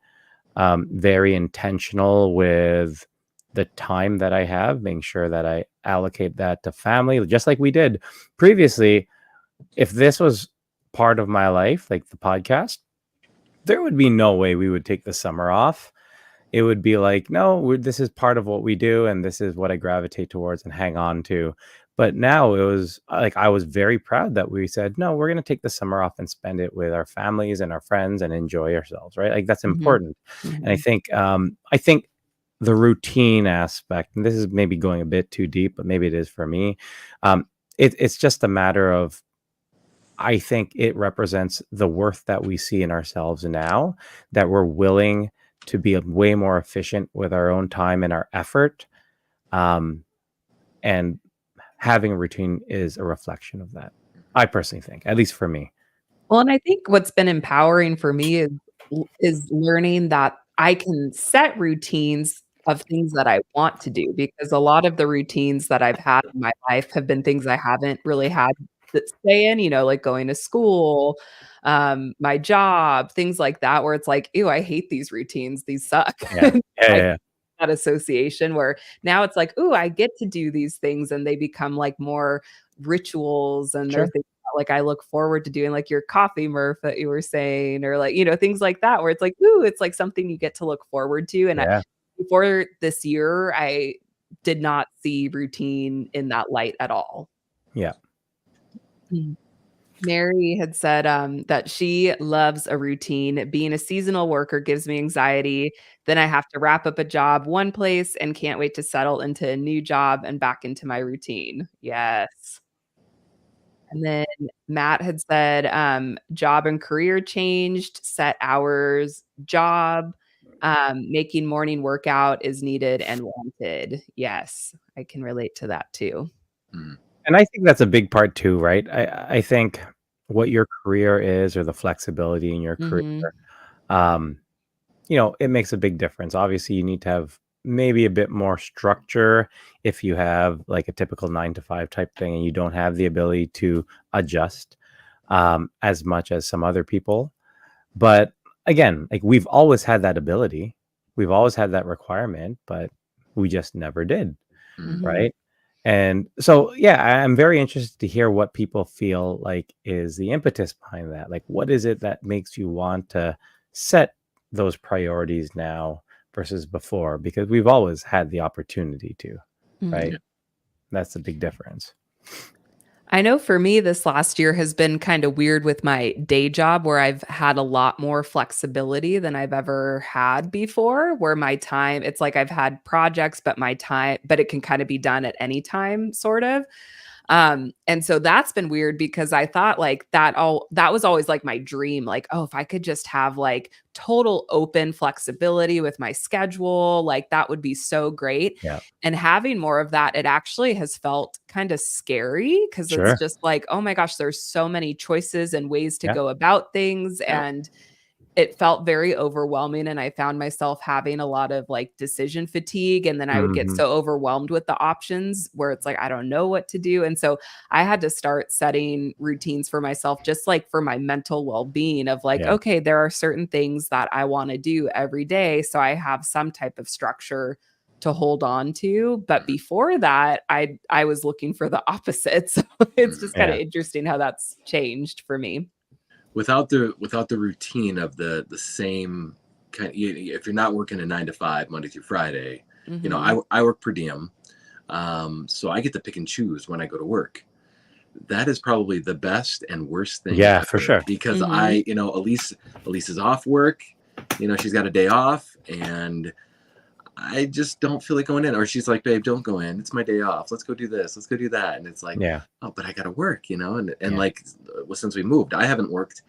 very intentional with the time that I have, making sure that I allocate that to family, just like we did previously. If this was part of my life, like the podcast, there would be no way we would take the summer off. It would be like, no, this is part of what we do, and this is what I gravitate towards and hang on to. But now it was like I was very proud that we said, no, we're going to take the summer off and spend it with our families and our friends and enjoy ourselves, right? Like that's important. And I think the routine aspect, and this is maybe going a bit too deep, but maybe it is for me. It's just a matter of, I think it represents the worth that we see in ourselves now, that we're willing to be way more efficient with our own time and our effort. And having a routine is a reflection of that. I personally think, at least for me. Well, and I think what's been empowering for me is learning that I can set routines of things that I want to do, because a lot of the routines that I've had in my life have been things I haven't really had that's staying, like going to school, my job, things like that, where it's like, ew, I hate these routines. These suck. Yeah. Yeah. Like Yeah. that association where now it's like, ooh, I get to do these things and they become like more rituals and they're Sure. things that, like I look forward to doing, like your coffee, Murph, that you were saying, or like, things like that where it's like, ooh, it's like something you get to look forward to. And Yeah. before this year, I did not see routine in that light at all. Yeah. Mm. Mary had said that she loves a routine. Being a seasonal worker gives me anxiety. Then I have to wrap up a job one place and can't wait to settle into a new job and back into my routine. Yes. And then Matt had said job and career changed, set hours, job, making morning workout is needed and wanted. Yes, I can relate to that too. Mm. And I think that's a big part too, right? I think what your career is or the flexibility in your career, um, it makes a big difference. Obviously, you need to have maybe a bit more structure if you have like a typical 9 to 5 type thing and you don't have the ability to adjust as much as some other people. But again, like we've always had that ability, we've always had that requirement, but we just never did. Mhm. Right. And so, yeah, I'm very interested to hear what people feel like is the impetus behind that. Like, what is it that makes you want to set those priorities now versus before? Because we've always had the opportunity to, right? Mhm. That's a big difference. I know for me, this last year has been kind of weird with my day job where I've had a lot more flexibility than I've ever had before, where my time, it's like I've had projects, but it can kind of be done at any time, sort of. And so that's been weird because I thought like that was always like my dream. Like, oh, if I could just have like total open flexibility with my schedule, like that would be so great. Yeah. And having more of that, it actually has felt kind of scary because it's Sure. just like, oh my gosh, there's so many choices and ways to Yeah. go about things. Yeah. And it felt very overwhelming, and I found myself having a lot of like decision fatigue, and then I would get Mhm. so overwhelmed with the options where it's like I don't know what to do. And so I had to start setting routines for myself, just like for my mental well-being of like, Yeah. okay, there are certain things that I want to do every day, so I have some type of structure to hold on to. But before that, I was looking for the opposite. So it's just kind of Yeah. interesting how that's changed for me. Without the routine of the same kind, if you're not working a 9 to 5 Monday through Friday, Mhm. I work per diem, so I get to pick and choose when I go to work. That is probably the best and worst thing Yeah, ever, for sure. because Mhm. Elise is off work, she's got a day off, and I just don't feel like going in. Or she's like, babe, don't go in. It's my day off. Let's go do this. Let's go do that. And it's like, Yeah. oh, but I got to work, and Yeah. like, well, since we moved, I haven't worked.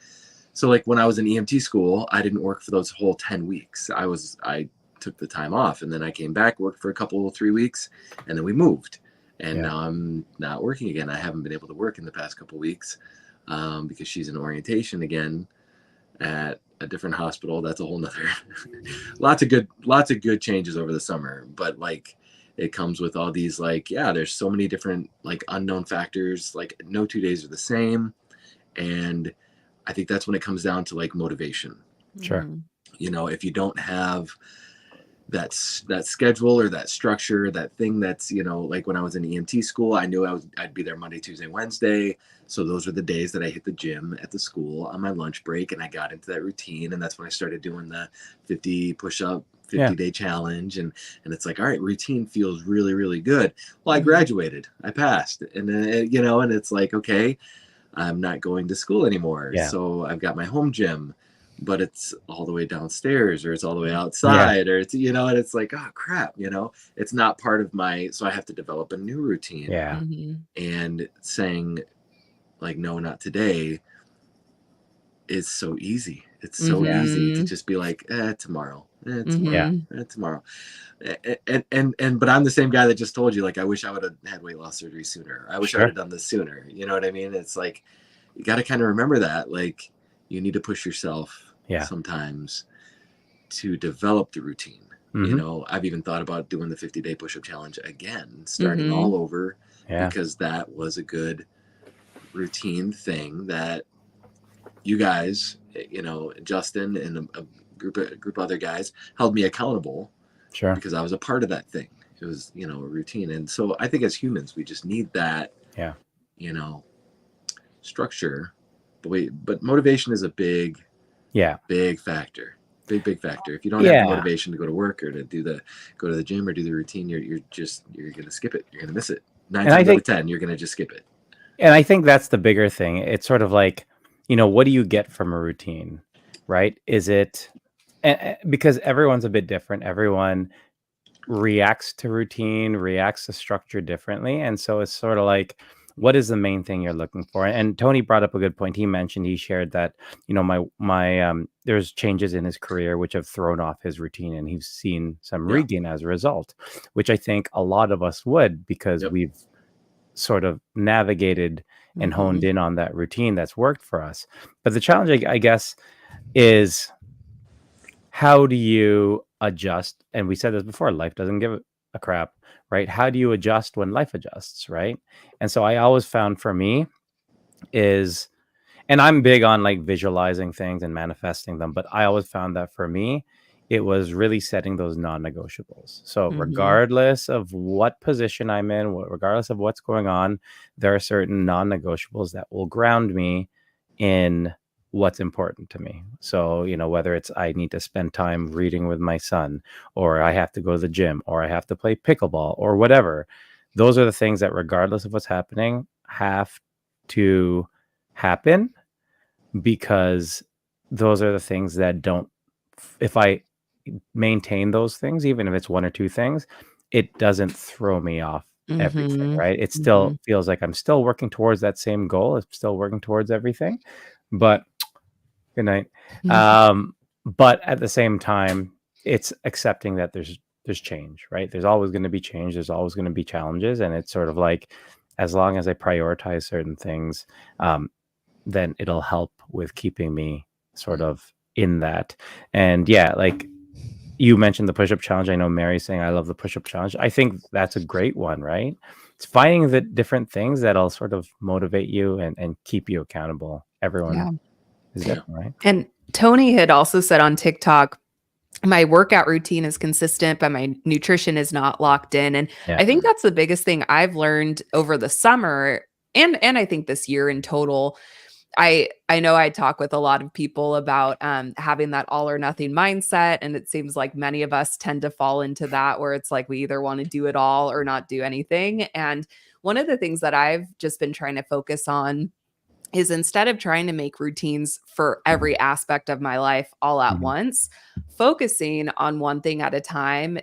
So like when I was in EMT school, I didn't work for those whole 10 weeks. I took the time off, and then I came back, worked for 3 weeks, and then we moved. And Yeah. now I'm not working again. I haven't been able to work in the past couple weeks because she's in orientation again at a different hospital. That's a whole nother lots of good changes over the summer. But like it comes with all these like, yeah, there's so many different like unknown factors. Like no 2 days are the same. And I think that's when it comes down to like motivation. Sure. Mhm. If you don't have that schedule or that structure, that thing that's, like when I was in EMT school, I knew I'd be there Monday, Tuesday, Wednesday. So those were the days that I hit the gym at the school on my lunch break, and I got into that routine. And that's when I started doing the 50 push-up 50-day challenge. And it's like, all right, routine feels really, really good. Well, I graduated, I passed, and then, and it's like, okay, I'm not going to school anymore. Yeah. So I've got my home gym, but it's all the way downstairs, or it's all the way outside, or it's, and it's like, oh crap, it's not part of so I have to develop a new routine. Yeah. Mhm. And saying like, no, not today is so easy. It's so easy to just be like, tomorrow, tomorrow, tomorrow. And but I'm the same guy that just told you, like, I wish I would have had weight loss surgery sooner. I wish I would have done this sooner. You know what I mean? It's like, you got to kind of remember that, like, you need to push yourself sometimes to develop the routine. I've even thought about doing the 50-day push-up challenge again, starting all over, because that was a good routine thing that you guys, Justin and a group of other guys held me accountable. Sure. Because I was a part of that thing. It was, a routine. And so I think as humans, we just need that, structure. But motivation is a big factor. Big factor. If you don't have the motivation to go to work or to go to the gym or do the routine, you're going to skip it. You're going to miss it. 9 times out of 10, you're going to just skip it. And I think that's the bigger thing. It's sort of like, what do you get from a routine, right? Is it, because everyone's a bit different. Everyone reacts to routine, reacts to structure differently. And so it's sort of like, what is the main thing you're looking for? And Tony brought up a good point. He shared that, there's changes in his career which have thrown off his routine, and he's seen some regain as a result, which I think a lot of us would, because we've sort of navigated and honed in on that routine that's worked for us. But the challenge, I guess, is how do you adjust? And we said this before, life doesn't give a crap, right? How do you adjust when life adjusts, right? And so I always found for me is, and I'm big on like visualizing things and manifesting them, but I always found that for me, it was really setting those non-negotiables. So regardless of what position I'm in, regardless of what's going on, there are certain non-negotiables that will ground me in what's important to me. So, whether it's I need to spend time reading with my son, or I have to go to the gym, or I have to play pickleball, or whatever, those are the things that, regardless of what's happening, have to happen, because those are the things that don't, if I maintain those things, even if it's one or two things, it doesn't throw me off everything, right? It still feels like I'm still working towards that same goal. It's still working towards everything, but good night. But at the same time, it's accepting that there's change, right? There's always going to be change. There's always going to be challenges. And it's sort of like, as long as I prioritize certain things, then it'll help with keeping me sort of in that. And like you mentioned the push-up challenge. I know Mary's saying, I love the push-up challenge. I think that's a great one, right? It's finding the different things that'll sort of motivate you and keep you accountable. Everyone is different, right? And Tony had also said on TikTok, my workout routine is consistent, but my nutrition is not locked in. And I think that's the biggest thing I've learned over the summer, and I think this year in total. I know I talk with a lot of people about having that all or nothing mindset. And it seems like many of us tend to fall into that, where it's like we either want to do it all or not do anything. And one of the things that I've just been trying to focus on is, instead of trying to make routines for every aspect of my life all at once, focusing on one thing at a time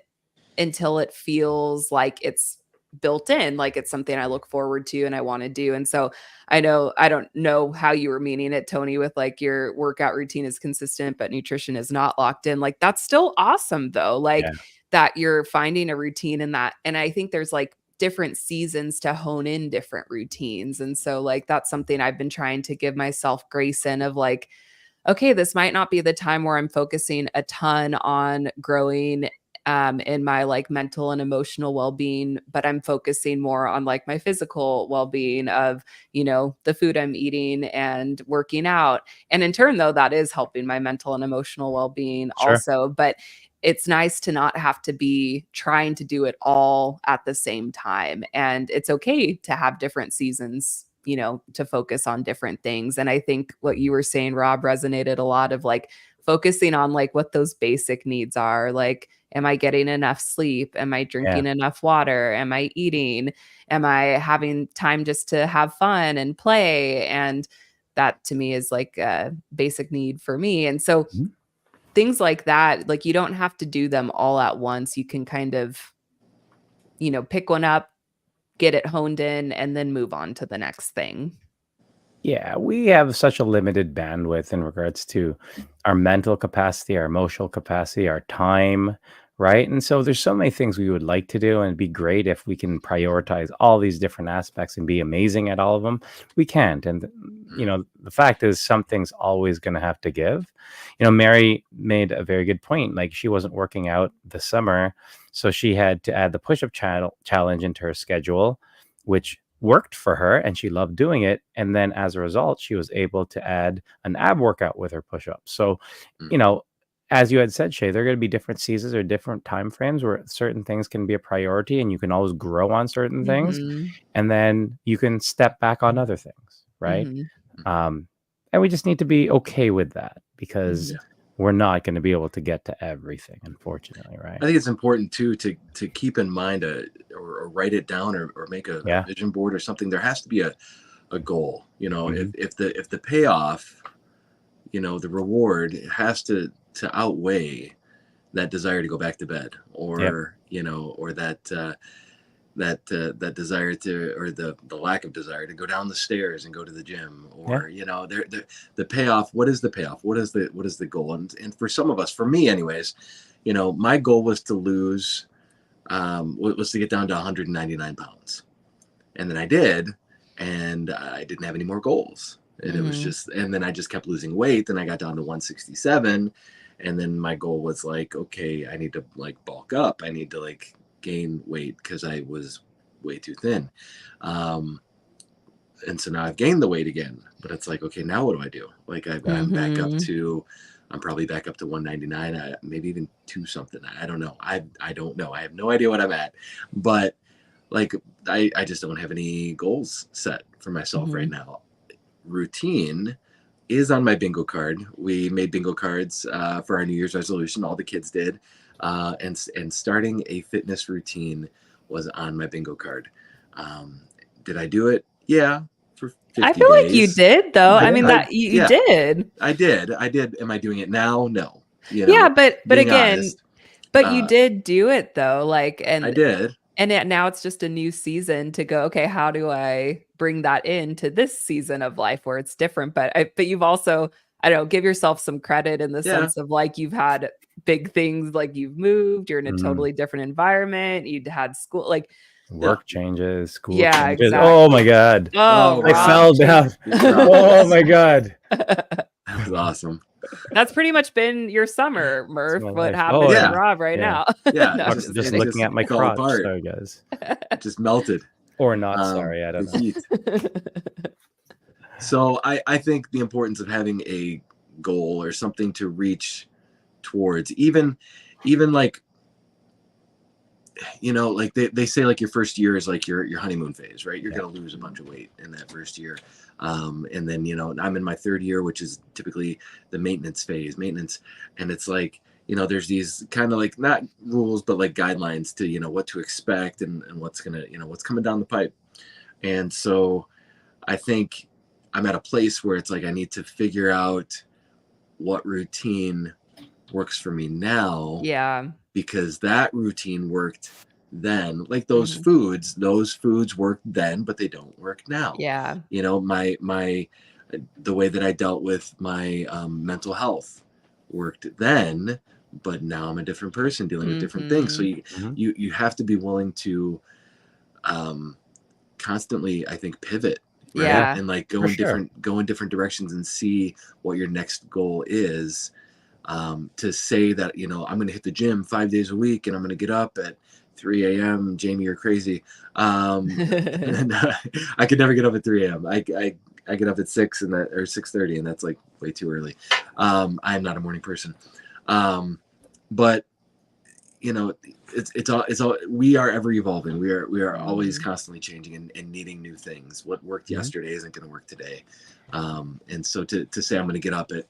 until it feels like it's built in, like it's something I look forward to and I want to do. And so I don't know how you were meaning it, Tony, with like your workout routine is consistent, but nutrition is not locked in. Like, that's still awesome though. Like that you're finding a routine in that. And I think there's like different seasons to hone in different routines. And so like, that's something I've been trying to give myself grace in, of like, okay, this might not be the time where I'm focusing a ton on growing in my like mental and emotional well-being, but I'm focusing more on like my physical well-being of, the food I'm eating and working out. And in turn, though, that is helping my mental and emotional well-being also. But it's nice to not have to be trying to do it all at the same time. And it's okay to have different seasons, to focus on different things. And I think what you were saying, Rob, resonated a lot, of like focusing on like what those basic needs are. Like, am I getting enough sleep? Am I drinking enough water? Am I eating? Am I having time just to have fun and play? And that to me is like a basic need for me. And so things like that, like you don't have to do them all at once. You can kind of, pick one up, get it honed in, and then move on to the next thing. Yeah, we have such a limited bandwidth in regards to our mental capacity, our emotional capacity, our time, right? And so there's so many things we would like to do, and it'd be great if we can prioritize all these different aspects and be amazing at all of them. We can't. And, the fact is, something's always going to have to give. Mary made a very good point. Like, she wasn't working out this summer, so she had to add the push-up challenge into her schedule, which worked for her and she loved doing it. And then as a result, she was able to add an ab workout with her push-ups. So, you know, as you had said, Shea, there are going to be different seasons or different time frames where certain things can be a priority and you can always grow on certain things. And then you can step back on other things, right? And we just need to be okay with that, because we're not going to be able to get to everything, unfortunately, right? I think it's important too to keep in mind or write it down or make a vision board or something. There has to be a goal. You know, if the payoff, you know, the reward has to outweigh that desire to go back to bed, or you know, or that desire to, or the lack of desire to go down the stairs and go to the gym, or you know, the payoff. What is the payoff? What is the goal? And for some of us, for me anyways, you know, my goal was to lose was to get down to 199 pounds, and then I did, and I didn't have any more goals, and it was just, and then I just kept losing weight, and I got down to 167, and then my goal was like, okay, I need to like bulk up, I need to like gain weight because I was way too thin. And so now I've gained the weight again, but it's like, okay, now what do I do? Like I'm back up to, I'm probably back up to 199, maybe even 2 something. I don't know. I don't know. I have no idea what I'm at, but like, I just don't have any goals set for myself right now. Routine is on my bingo card. We made bingo cards for our New Year's resolution. All the kids did. And starting a fitness routine was on my bingo card. Did I do it? Yeah. For 50 I feel days. like you did, though. I mean, that you did. I did. Am I doing it now? No. You know, yeah, but again, honest, you did do it though. Like, and I did. And now it's just a new season to go, okay, how do I bring that into this season of life where it's different? But you've also, I don't know, give yourself some credit in the sense of like, you've had big things, like you've moved, you're in a totally different environment. You'd had school, like work changes, school changes. Exactly. Oh my God. Oh, I fell down. Oh my God. That was awesome. That's pretty much been your summer, Murph. What happened to Rob now? Yeah, No, just looking at my crotch. Sorry, guys. Just melted. Or not, sorry, I don't know. So I think the importance of having a goal or something to reach towards, even like, you know, like they say like your first year is like your honeymoon phase, right? You're going to lose a bunch of weight in that first year. And then, you know, I'm in my 3rd year, which is typically the maintenance phase, and it's like, you know, there's these kind of like, not rules, but like guidelines to, you know, what to expect and what's gonna, you know, what's coming down the pipe. And so I think I'm at a place where it's like, I need to figure out what routine works for me now. Yeah. Because that routine worked then. Like those foods worked then, but they don't work now. Yeah. You know, the way that I dealt with my mental health worked then, but now I'm a different person dealing with different things. So you have to be willing to constantly, I think, pivot. Right? Yeah. And like go in different directions and see what your next goal is. To say that, you know, I'm going to hit the gym 5 days a week and I'm going to get up at 3 a.m. Jamie, you're crazy. And, I could never get up at 3 a.m. I get up at 6 or 6:30, and that's like way too early. I'm not a morning person. But you know, it's all we are ever evolving. We are always constantly changing and needing new things. What worked yesterday isn't going to work today. And so to say I'm going to get up at,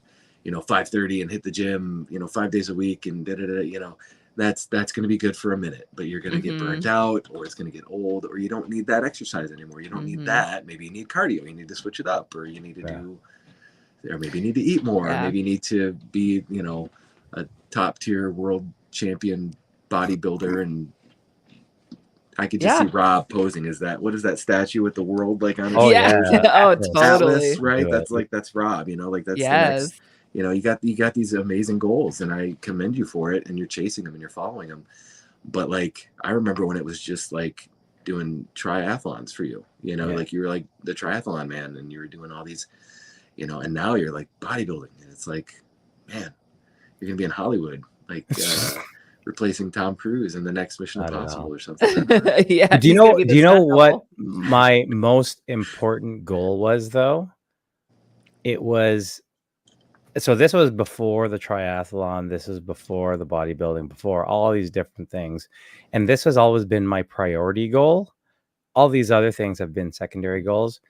you know, 5:30 and hit the gym, you know, 5 days a week and you know, that's going to be good for a minute, but you're going to get burnt out, or it's going to get old, or you don't need that exercise anymore. You don't need that. Maybe you need cardio. You need to switch it up, or you need to do, or maybe you need to eat more. Or maybe you need to be, you know, a top tier world champion bodybuilder. And I could just see Rob posing as that. What is that statue with the world like on it? Oh totally. Atlas, right? That's Rob, you know, like that's the next. You know, you got these amazing goals, and I commend you for it, and you're chasing them and you're following them. But like, I remember when it was just like doing triathlons for you, you know, like you were like the triathlon man, and you were doing all these, you know, and now you're like bodybuilding, and it's like, man, you're gonna be in Hollywood, like replacing Tom Cruise in the next Mission Not at Impossible all. or something. Yeah. Do you know what my most important goal was though? It was, so this was before the triathlon, this was before the bodybuilding, before all these different things. And this has always been my priority goal. All these other things have been secondary goals.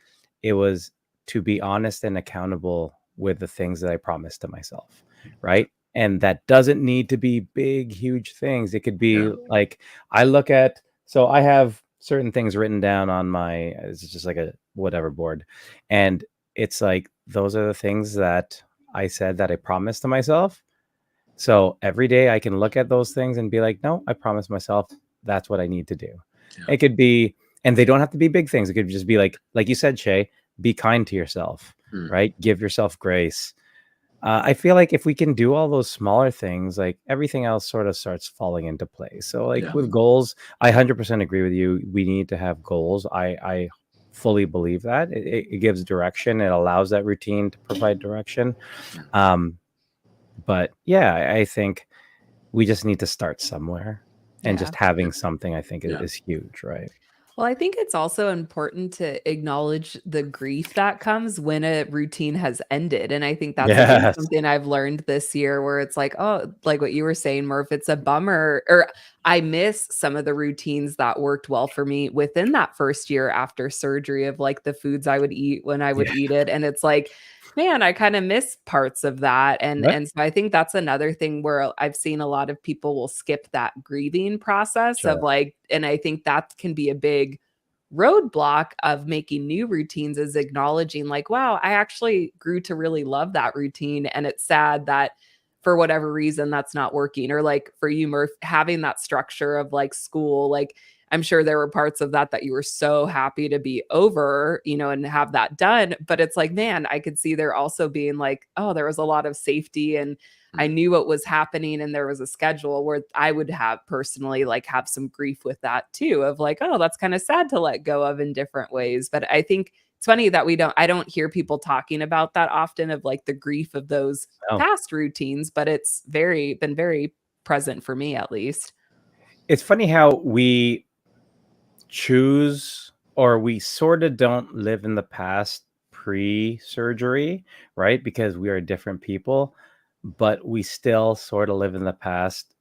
It was to be honest and accountable with the things that I promised to myself, right? And that doesn't need to be big, huge things. It could be like, I look at, so I have certain things written down on my, it's just like a whatever board. And it's like, those are the things that I said that I promised to myself. So every day I can look at those things and be like, no, I promised myself that's what I need to do. It could be, and they don't have to be big things. It could just be like you said, Shea, be kind to yourself, right? Give yourself grace. I feel like if we can do all those smaller things, like everything else sort of starts falling into place. So like with goals, I 100% agree with you. We need to have goals. I fully believe that it gives direction. It allows that routine to provide direction. But yeah, I think we just need to start somewhere, and just having something, I think, is huge, right? Well, I think it's also important to acknowledge the grief that comes when a routine has ended. And I think that's again something I've learned this year where it's like, oh, like what you were saying, Murph, it's a bummer, or I miss some of the routines that worked well for me within that first year after surgery of like the foods I would eat when I would eat it. And it's like, man, I kind of miss parts of that. And so I think that's another thing where I've seen a lot of people will skip that grieving process of like, and I think that can be a big roadblock of making new routines, is acknowledging like, wow, I actually grew to really love that routine. And it's sad that for whatever reason that's not working. Or like for you, Murph, having that structure of like school, like I'm sure there were parts of that that you were so happy to be over, you know, and have that done. But it's like, man, I could see there also being like, oh, there was a lot of safety and I knew what was happening and there was a schedule where I would have personally like have some grief with that too, of like, oh, that's kind of sad to let go of in different ways. But I think it's funny that I don't hear people talking about that often, of like the grief of those past routines, but it's been very present for me at least. It's funny how we choose, or we sort of don't live in the past pre-surgery, right? Because we are different people, but we still sort of live in the past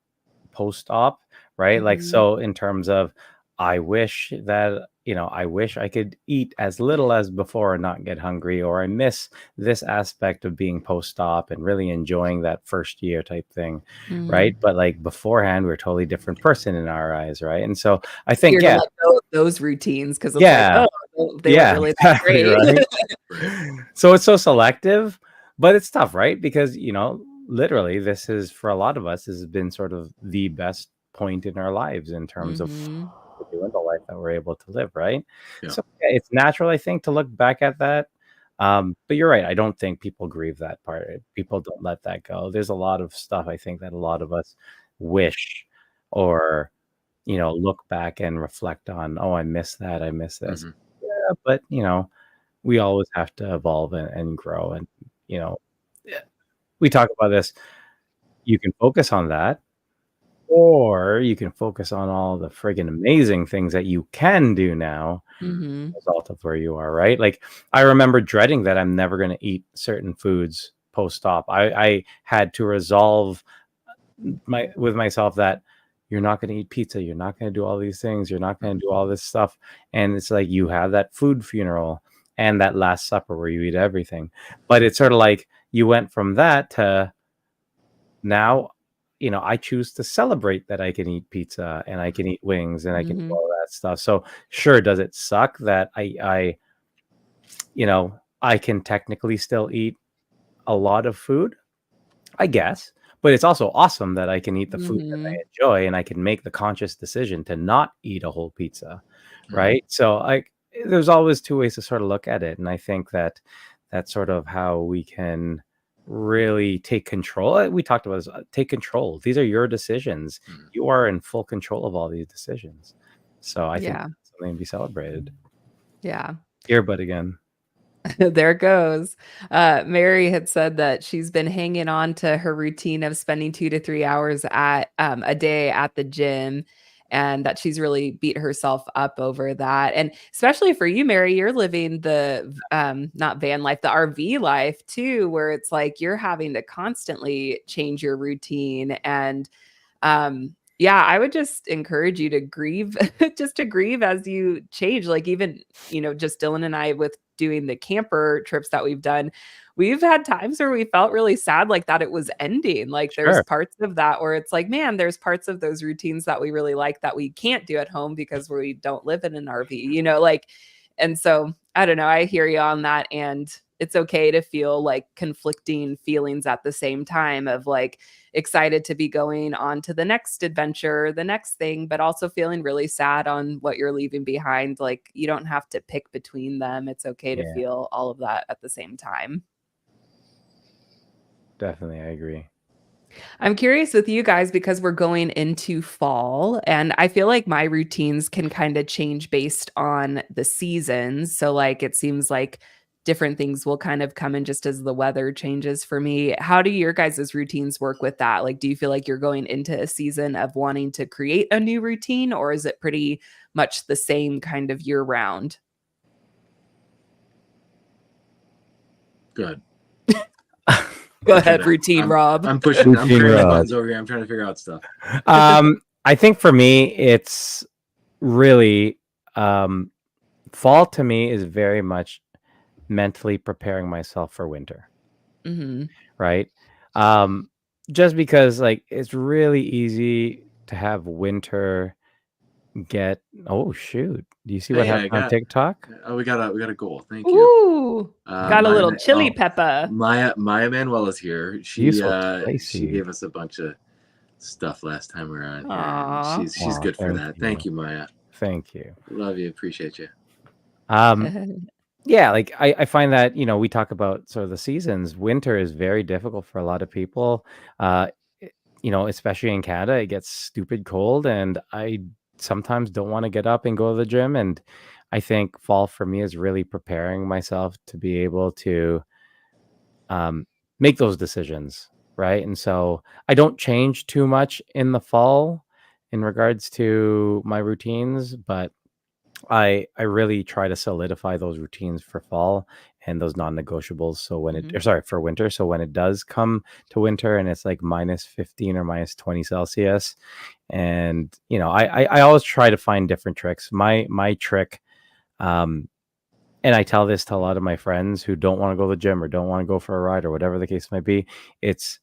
post-op, right? Like, so in terms of, I wish that, I wish I could eat as little as before and not get hungry, or I miss this aspect of being post-op and really enjoying that first year type thing, right? But like beforehand, we're a totally different person in our eyes, right? And so I think, let go of those routines because it's like, oh, they weren't really that exactly, great. right? So it's so selective, but it's tough, right? Because, literally, this is, for a lot of us, has been sort of the best point in our lives in terms of doing the life that we're able to live, right? So it's natural, I think, to look back at that. But you're right. I don't think people grieve that part. People don't let that go. There's a lot of stuff, I think, that a lot of us wish, or, look back and reflect on, oh, I miss that. I miss this. Yeah, but, we always have to evolve and grow. And, we talk about this. You can focus on that, or you can focus on all the friggin' amazing things that you can do now as a result of where you are, right? Like, I remember dreading that I'm never going to eat certain foods post-op. I had to resolve with myself that you're not going to eat pizza. You're not going to do all these things. You're not going to do all this stuff. And it's like, you have that food funeral and that last supper where you eat everything. But it's sort of like, you went from that to now, I choose to celebrate that I can eat pizza and I can eat wings and I can do all that stuff. So sure, does it suck that I can technically still eat a lot of food? I guess. But it's also awesome that I can eat the food that I enjoy, and I can make the conscious decision to not eat a whole pizza, right? So there's always two ways to sort of look at it. And I think that that's sort of how we can really take control. We talked about this, take control. These are your decisions. You are in full control of all these decisions. So I think that's something to be celebrated. Yeah. Earbud again. There goes. Mary had said that she's been hanging on to her routine of spending 2 to 3 hours at a day at the gym, and that she's really beat herself up over that. And especially for you, Mary, you're living the not van life, the RV life too, where it's like you're having to constantly change your routine. And yeah, I would just encourage you to grieve, just to grieve as you change. Like even, just Dylan and I with doing the camper trips that we've done, we've had times where we felt really sad, like that it was ending. Like there's Sure. parts of that where it's like, man, there's parts of those routines that we really like that we can't do at home because we don't live in an RV, like, and so I don't know, I hear you on that. And it's okay to feel like conflicting feelings at the same time of like excited to be going on to the next adventure, the next thing, but also feeling really sad on what you're leaving behind. Like you don't have to pick between them. It's okay to Yeah. feel all of that at the same time. Definitely, I agree. I'm curious with you guys because we're going into fall and I feel like my routines can kind of change based on the seasons. So like it seems like different things will kind of come in just as the weather changes for me. How do your guys' routines work with that? Like do you feel like you're going into a season of wanting to create a new routine, or is it pretty much the same kind of year round? Good. Go ahead, routine Rob. I'm pushing Routine my Rob. buttons over here. I'm trying to figure out stuff. I think for me, it's really fall to me is very much mentally preparing myself for winter. Mm-hmm. Right. Just because like it's really easy to have winter get oh shoot. Do you see what happened on TikTok? Oh, we got a goal. Thank you. Ooh, got a little chili pepper. Maya Manuel is here. She gave us a bunch of stuff last time we were on here. And she's good for that. Thank you, Maya. Thank you. Love you. Appreciate you. Yeah, like I find that, we talk about sort of the seasons. Winter is very difficult for a lot of people. Especially in Canada, it gets stupid cold and I sometimes don't want to get up and go to the gym. And I think fall for me is really preparing myself to be able to make those decisions. Right. And so I don't change too much in the fall in regards to my routines, but I really try to solidify those routines for fall and those non-negotiables. So when for winter. So when it does come to winter and it's like minus 15 or minus 20 Celsius, and I always try to find different tricks. My trick, and I tell this to a lot of my friends who don't want to go to the gym or don't want to go for a ride or whatever the case might be, it's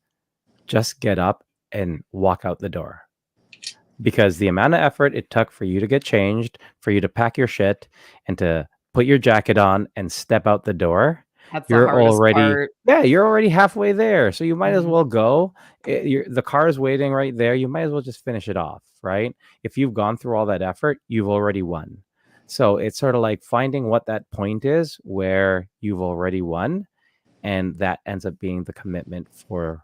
just get up and walk out the door. Because the amount of effort it took for you to get changed, for you to pack your shit and to put your jacket on and step out the door, you're already halfway there. So you might as well go. The car is waiting right there. You might as well just finish it off, right? If you've gone through all that effort, you've already won. So it's sort of like finding what that point is where you've already won. And that ends up being the commitment for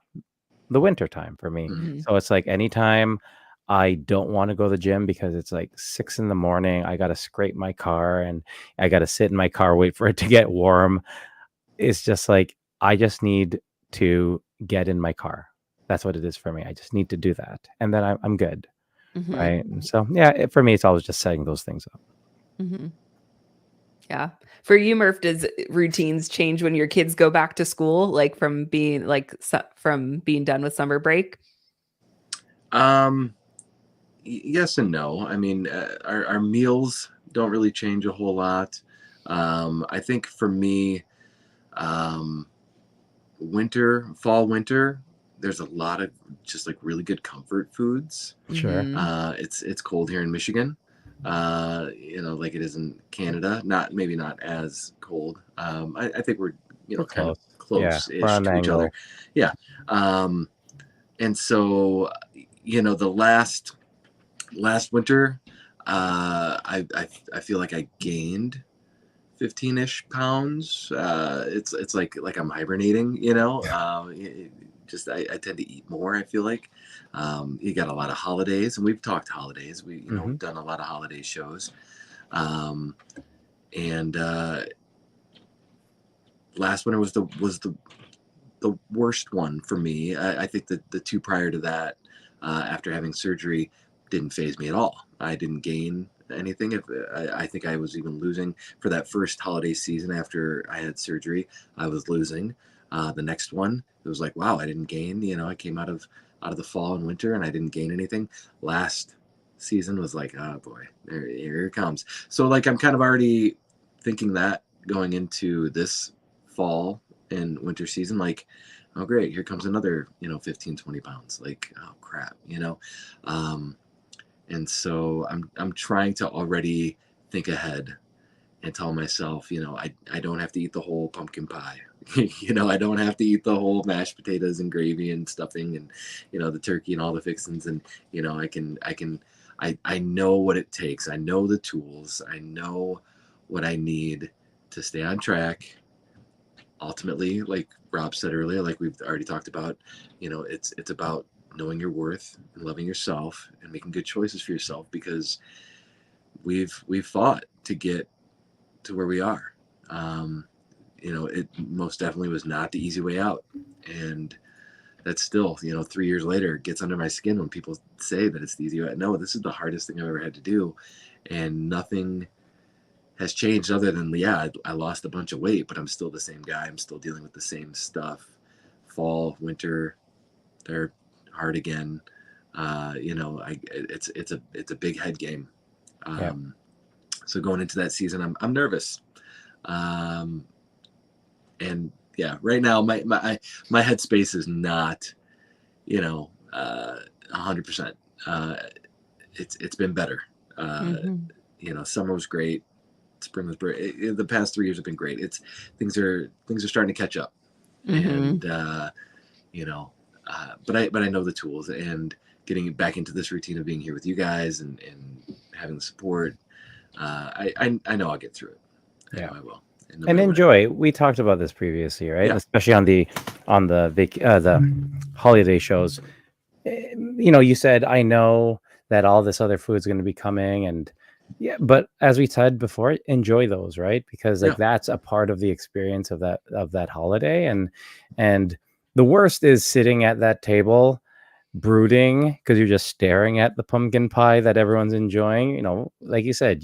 the winter time for me. Mm-hmm. So it's like anytime I don't want to go to the gym because it's like 6 a.m. I got to scrape my car and I got to sit in my car, wait for it to get warm. It's just like, I just need to get in my car. That's what it is for me. I just need to do that. And then I'm good. Mm-hmm. Right. And so, yeah, for me, it's always just setting those things up. Mm-hmm. Yeah. For you, Murph, does routines change when your kids go back to school, like from being done with summer break? Yes and no. I mean, our meals don't really change a whole lot. I think for me, fall, winter, there's a lot of just like really good comfort foods. Sure. It's cold here in Michigan, like it is in Canada. Maybe not as cold. I think we're kind of close-ish to each other. Yeah. And so, the last winter, I feel like I gained 15-ish pounds. It's like I'm hibernating, I tend to eat more. I feel like you got a lot of holidays, and we've talked holidays. We've done a lot of holiday shows, and last winter was the worst one for me. I think that the two prior to that, after having surgery, didn't phase me at all. I didn't gain anything. If I think I was even losing for that first holiday season after I had surgery, I was losing. The next one, it was like, wow, I didn't gain. You know, I came out of the fall and winter and I didn't gain anything. Last season was like, oh boy, here it comes. So like I'm kind of already thinking that going into this fall and winter season, like, oh great, here comes another, 15, 20 pounds. Like, oh crap, and so I'm trying to already think ahead and tell myself, I don't have to eat the whole pumpkin pie. I don't have to eat the whole mashed potatoes and gravy and stuffing and, the turkey and all the fixings. And, I know what it takes. I know the tools. I know what I need to stay on track. Ultimately, like Rob said earlier, like we've already talked about, it's about knowing your worth and loving yourself and making good choices for yourself, because we've fought to get to where we are. It most definitely was not the easy way out, and that's still, 3 years later, gets under my skin when people say that it's the easy way out. No, this is the hardest thing I've ever had to do, and nothing has changed other than, I lost a bunch of weight, but I'm still the same guy. I'm still dealing with the same stuff. Fall, winter, they're hard again. It's a big head game. So going into that season, I'm nervous. And yeah, right now my headspace is not, 100%. It's been better. Summer was great. Spring was great. The past 3 years have been great. Things are starting to catch up, and but I know the tools, and getting back into this routine of being here with you guys and having the support. I know I'll get through it. I know I will. And enjoy. We talked about this previously, right? Yeah. Especially on the holiday shows. You said, I know that all this other food is going to be coming, and but as we said before, enjoy those, right? Because that's a part of the experience of that holiday. And the worst is sitting at that table brooding because you're just staring at the pumpkin pie that everyone's enjoying. Like you said,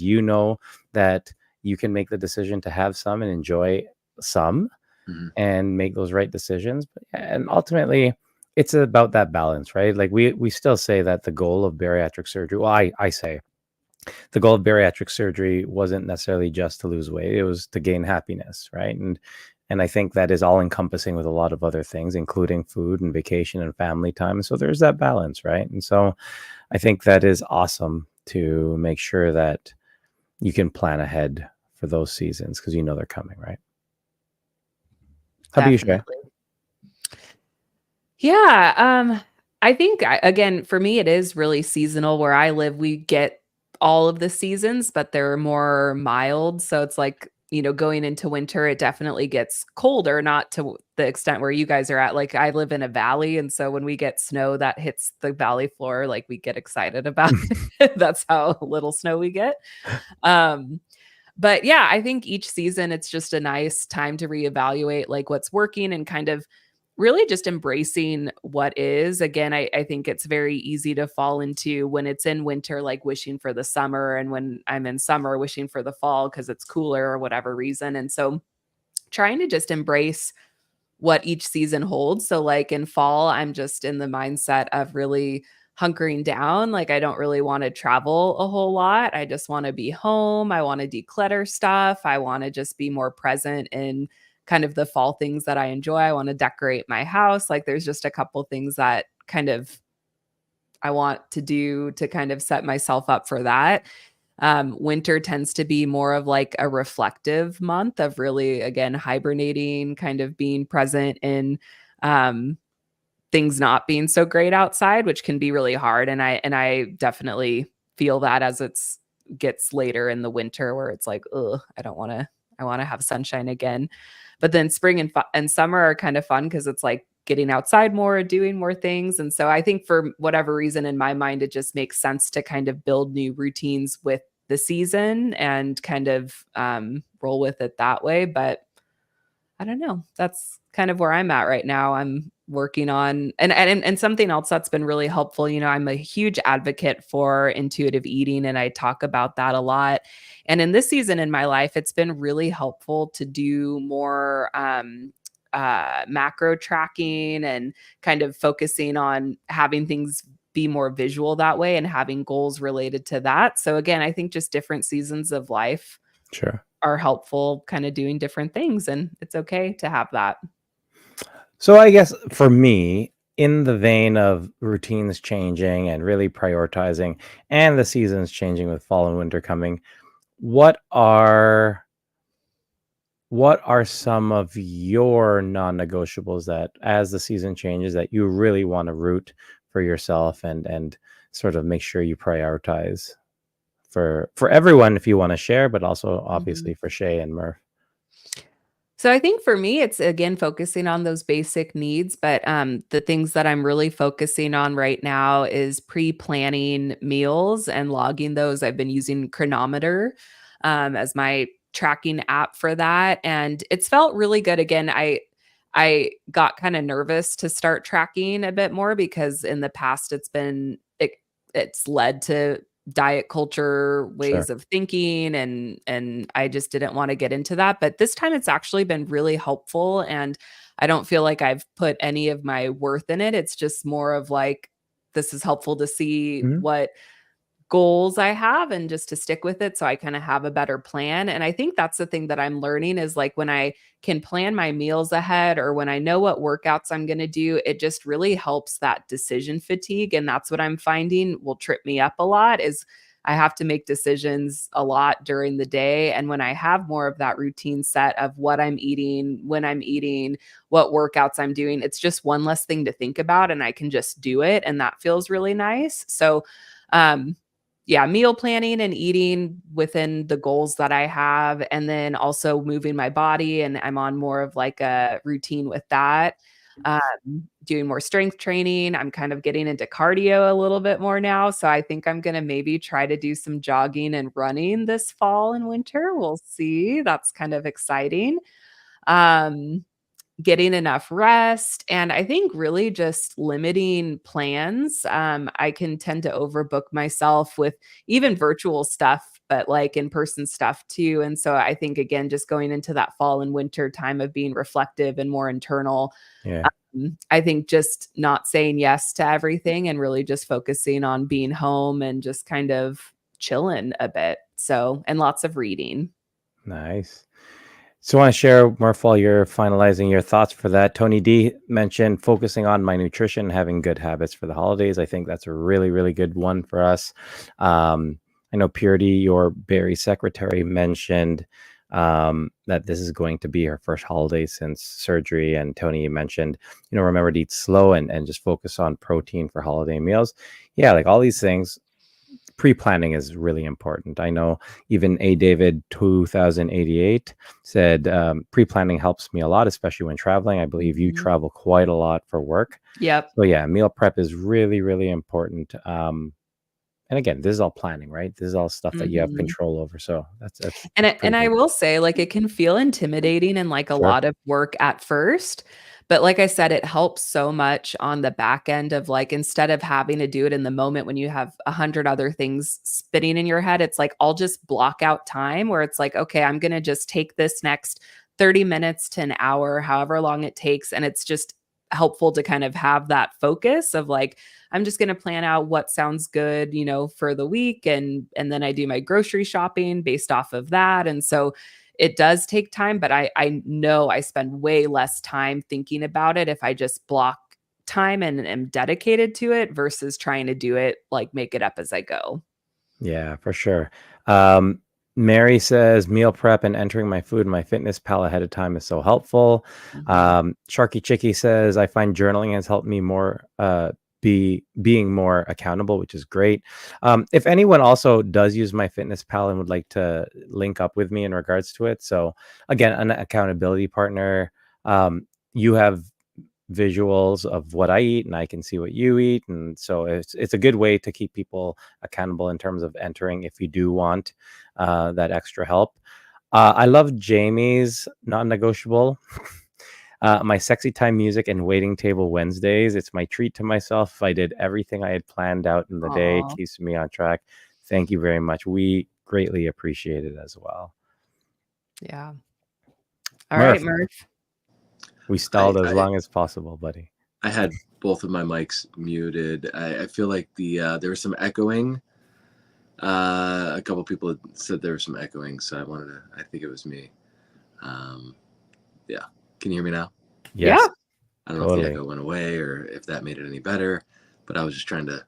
that you can make the decision to have some and enjoy some, and make those right decisions. And ultimately, it's about that balance, right? Like we still say that the goal of bariatric surgery, well, I say the goal of bariatric surgery wasn't necessarily just to lose weight. It was to gain happiness, right? And I think that is all encompassing with a lot of other things, including food and vacation and family time. So there's that balance, right? And so I think that is awesome to make sure that you can plan ahead for those seasons because they're coming, right? How about you, Shea? Yeah. I think, again, for me, it is really seasonal. Where I live, we get all of the seasons, but they're more mild. So it's like, going into winter, it definitely gets colder, not to the extent where you guys are at. Like I live in a valley. And so when we get snow that hits the valley floor, like we get excited about it. That's how little snow we get. But yeah, I think each season, it's just a nice time to reevaluate like what's working and kind of really just embracing what is. Again, I think it's very easy to fall into when it's in winter, like wishing for the summer, and when I'm in summer, wishing for the fall because it's cooler or whatever reason. And so trying to just embrace what each season holds. So like in fall, I'm just in the mindset of really hunkering down. Like I don't really want to travel a whole lot. I just want to be home. I want to declutter stuff. I want to just be more present in kind of the fall things that I enjoy. I want to decorate my house. Like there's just a couple things that kind of I want to do to kind of set myself up for that. Winter tends to be more of like a reflective month of really, again, hibernating, kind of being present in things not being so great outside, which can be really hard. And I definitely feel that as gets later in the winter where it's like, I want to have sunshine again. But then spring and summer are kind of fun because it's like getting outside more, doing more things. And so I think for whatever reason in my mind, it just makes sense to kind of build new routines with the season and kind of roll with it that way. But I don't know. That's kind of where I'm at right now. I'm working on and something else that's been really helpful. I'm a huge advocate for intuitive eating and I talk about that a lot. And in this season in my life, it's been really helpful to do more macro tracking and kind of focusing on having things be more visual that way and having goals related to that. So again, I think just different seasons of life Sure. are helpful, kind of doing different things, and it's okay to have that. So I guess for me, in the vein of routines changing and really prioritizing and the seasons changing with fall and winter coming, what are some of your non-negotiables that as the season changes that you really want to root for yourself and sort of make sure you prioritize for everyone if you want to share, but also obviously for Shea and Murph? So I think for me, it's again focusing on those basic needs, but the things that I'm really focusing on right now is pre-planning meals and logging those. I've been using Chronometer as my tracking app for that, and it's felt really good. Again, I got kind of nervous to start tracking a bit more because in the past it's led to diet culture Sure. ways of thinking and I just didn't want to get into that, but this time it's actually been really helpful and I don't feel like I've put any of my worth in it. It's just more of like this is helpful to see Mhm. what goals I have and just to stick with it so I kind of have a better plan. And I think that's the thing that I'm learning is like when I can plan my meals ahead or when I know what workouts I'm going to do, it just really helps that decision fatigue. And that's what I'm finding will trip me up a lot is I have to make decisions a lot during the day. And when I have more of that routine set of what I'm eating, when I'm eating, what workouts I'm doing, it's just one less thing to think about and I can just do it. And that feels really nice. So, um, yeah, meal planning and eating within the goals that I have, and then also moving my body, and I'm on more of like a routine with that. Doing more strength training. I'm kind of getting into cardio a little bit more now, so I think I'm gonna maybe try to do some jogging and running this fall and winter. We'll see. That's kind of exciting. Um, Getting enough rest, and I think really just limiting plans. I can tend to overbook myself with even virtual stuff, but like in-person stuff too. And so I think again, just going into that fall and winter time of being reflective and more internal. Yeah. I think just not saying yes to everything and really just focusing on being home and just kind of chilling a bit. So, and lots of reading. Nice. So I want to share, Murph, while you're finalizing your thoughts for that. Tony D mentioned focusing on my nutrition, having good habits for the holidays. I think that's a really, really good one for us. I know Purity, your Berry secretary, mentioned that this is going to be her first holiday since surgery. And Tony, you mentioned, remember to eat slow and just focus on protein for holiday meals. Yeah, like all these things. Pre-planning is really important. I know even A. David 2088 said pre-planning helps me a lot, especially when traveling. I believe you travel quite a lot for work. Yep. So yeah, meal prep is really, really important. And again, this is all planning, right? This is all stuff that you have control over. So that's And I good. will say, like, it can feel intimidating and like a Sure. lot of work at first. But like I said, it helps so much on the back end of like, instead of having to do it in the moment when you have 100 other things spinning in your head, it's like, I'll just block out time where it's like, okay, I'm going to just take this next 30 minutes to an hour, however long it takes. And it's just helpful to kind of have that focus of like, I'm just going to plan out what sounds good, for the week. And then I do my grocery shopping based off of that. And so it does take time, but I know I spend way less time thinking about it if I just block time and am dedicated to it versus trying to do it like make it up as I go. Yeah, for sure. Um, Mary says meal prep and entering my food and my fitness pal ahead of time is so helpful. Sharky Chicky says I find journaling has helped me more being more accountable, which is great. If anyone also does use my fitness pal and would like to link up with me in regards to it, so again, an accountability partner. You have visuals of what I eat and I can see what you eat. And so it's a good way to keep people accountable in terms of entering if you do want that extra help. I love Jamie's non-negotiable. My sexy time music and waiting table Wednesdays. It's my treat to myself. If I did everything I had planned out in the day, keeps me on track. Thank you very much. We greatly appreciate it as well. Yeah. All right, Murph. We stalled as long as possible, buddy. I had both of my mics muted. I feel like there was some echoing. A couple people said there was some echoing, so I think it was me. Yeah. Can you hear me now? Yes. Yeah. I don't know if the echo went away or if that made it any better, but I was just trying to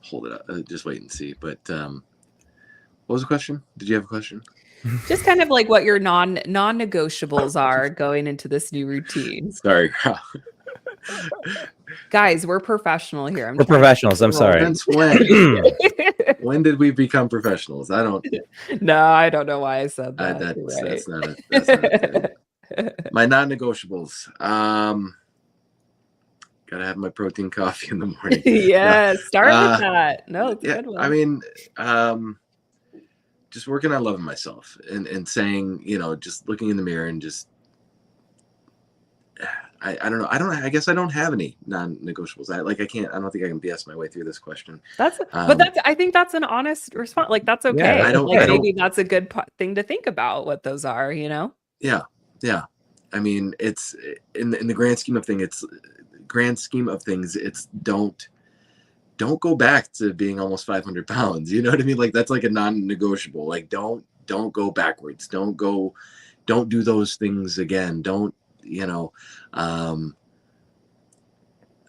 hold it up. Just wait and see. But what was the question? Did you have a question? Just kind of like what your non-negotiables are going into this new routine. Sorry. Guys, we're professional here. We're professionals. I'm sorry. Since when did we become professionals? I don't. No, I don't know why I said that. That's not a thing. My non-negotiables. Gotta have my protein coffee in the morning. Yeah, start with that. No, it's a good one. I mean, just working on loving myself and saying, just looking in the mirror and just, I don't know. I guess I don't have any non-negotiables. I don't think I can BS my way through this question. I think that's an honest response. Like, that's okay. Yeah, maybe that's a good thing to think about what those are, Yeah. Yeah. I mean, it's in the grand scheme of things, it's don't go back to being almost 500 pounds. You know what I mean? Like, that's like a non-negotiable. Like, don't go backwards. Don't do those things again. Don't, and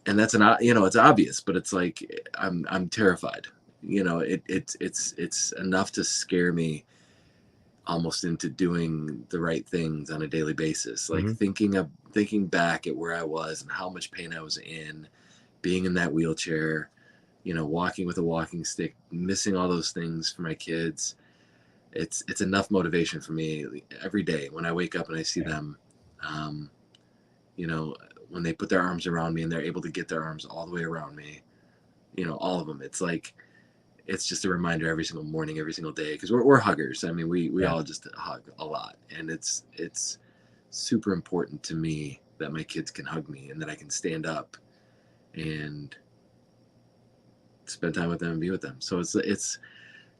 that's it's obvious, but it's like, I'm terrified, it's enough to scare me almost into doing the right things on a daily basis. Like thinking back at where I was and how much pain I was in, being in that wheelchair, walking with a walking stick, missing all those things for my kids. It's enough motivation for me every day when I wake up and I see them, when they put their arms around me and they're able to get their arms all the way around me, all of them. It's like, it's just a reminder every single morning, every single day, because we're huggers. I mean, we all just hug a lot, and it's super important to me that my kids can hug me and that I can stand up and spend time with them and be with them. So it's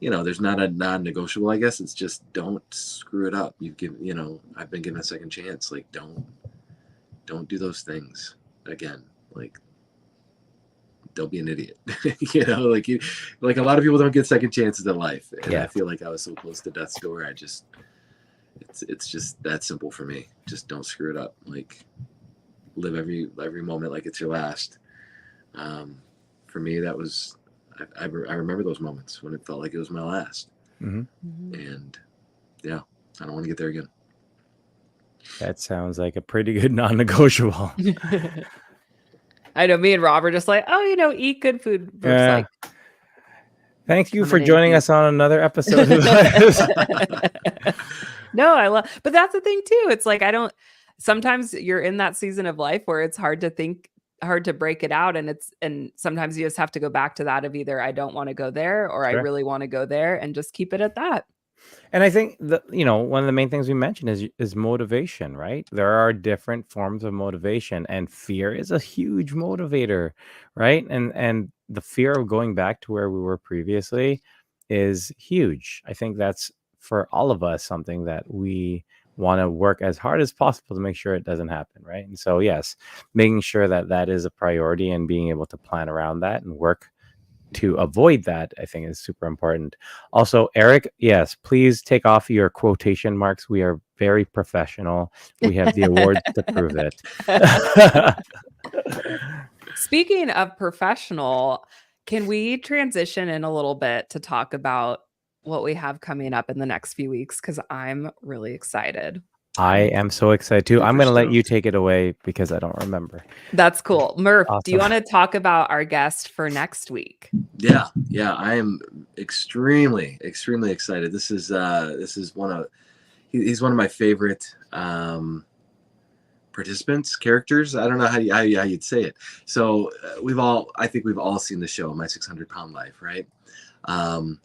there's not a non-negotiable, I guess. It's just don't screw it up. I've been given a second chance. Like, don't do those things again. Like, don't be an idiot. Like a lot of people don't get second chances in life. And I feel like I was so close to death's door. It's just that simple for me. Just don't screw it up. Like, live every moment like it's your last. For me, that was, I remember those moments when it felt like it was my last. Mm-hmm. And I don't want to get there again. That sounds like a pretty good non-negotiable. I know me and Rob are just like, eat good food. Yeah. Thank you for joining us on another episode. No, but that's the thing too. It's like, sometimes you're in that season of life where it's hard to break it out. And sometimes you just have to go back to that of either I don't want to go there or I really want to go there, and just keep it at that. And I think that, one of the main things we mentioned is motivation, right? There are different forms of motivation, and fear is a huge motivator, right? And the fear of going back to where we were previously is huge. I think that's, for all of us, something that we want to work as hard as possible to make sure it doesn't happen, right? And so, yes, making sure that is a priority and being able to plan around that and work to avoid that, I think, is super important. Also, Eric, yes, please take off your quotation marks. We are very professional. We have the awards to prove it. Speaking of professional, can we transition in a little bit to talk about what we have coming up in the next few weeks? Because I'm really excited. I am so excited too. I'm going to let you take it away because I don't remember. That's cool. Murph, awesome. Do you want to talk about our guest for next week? Yeah. I am extremely, extremely excited. This is he's one of my favorite participants, characters. I don't know how you'd say it. So I think we've all seen the show, My 600 Pound Life, right? And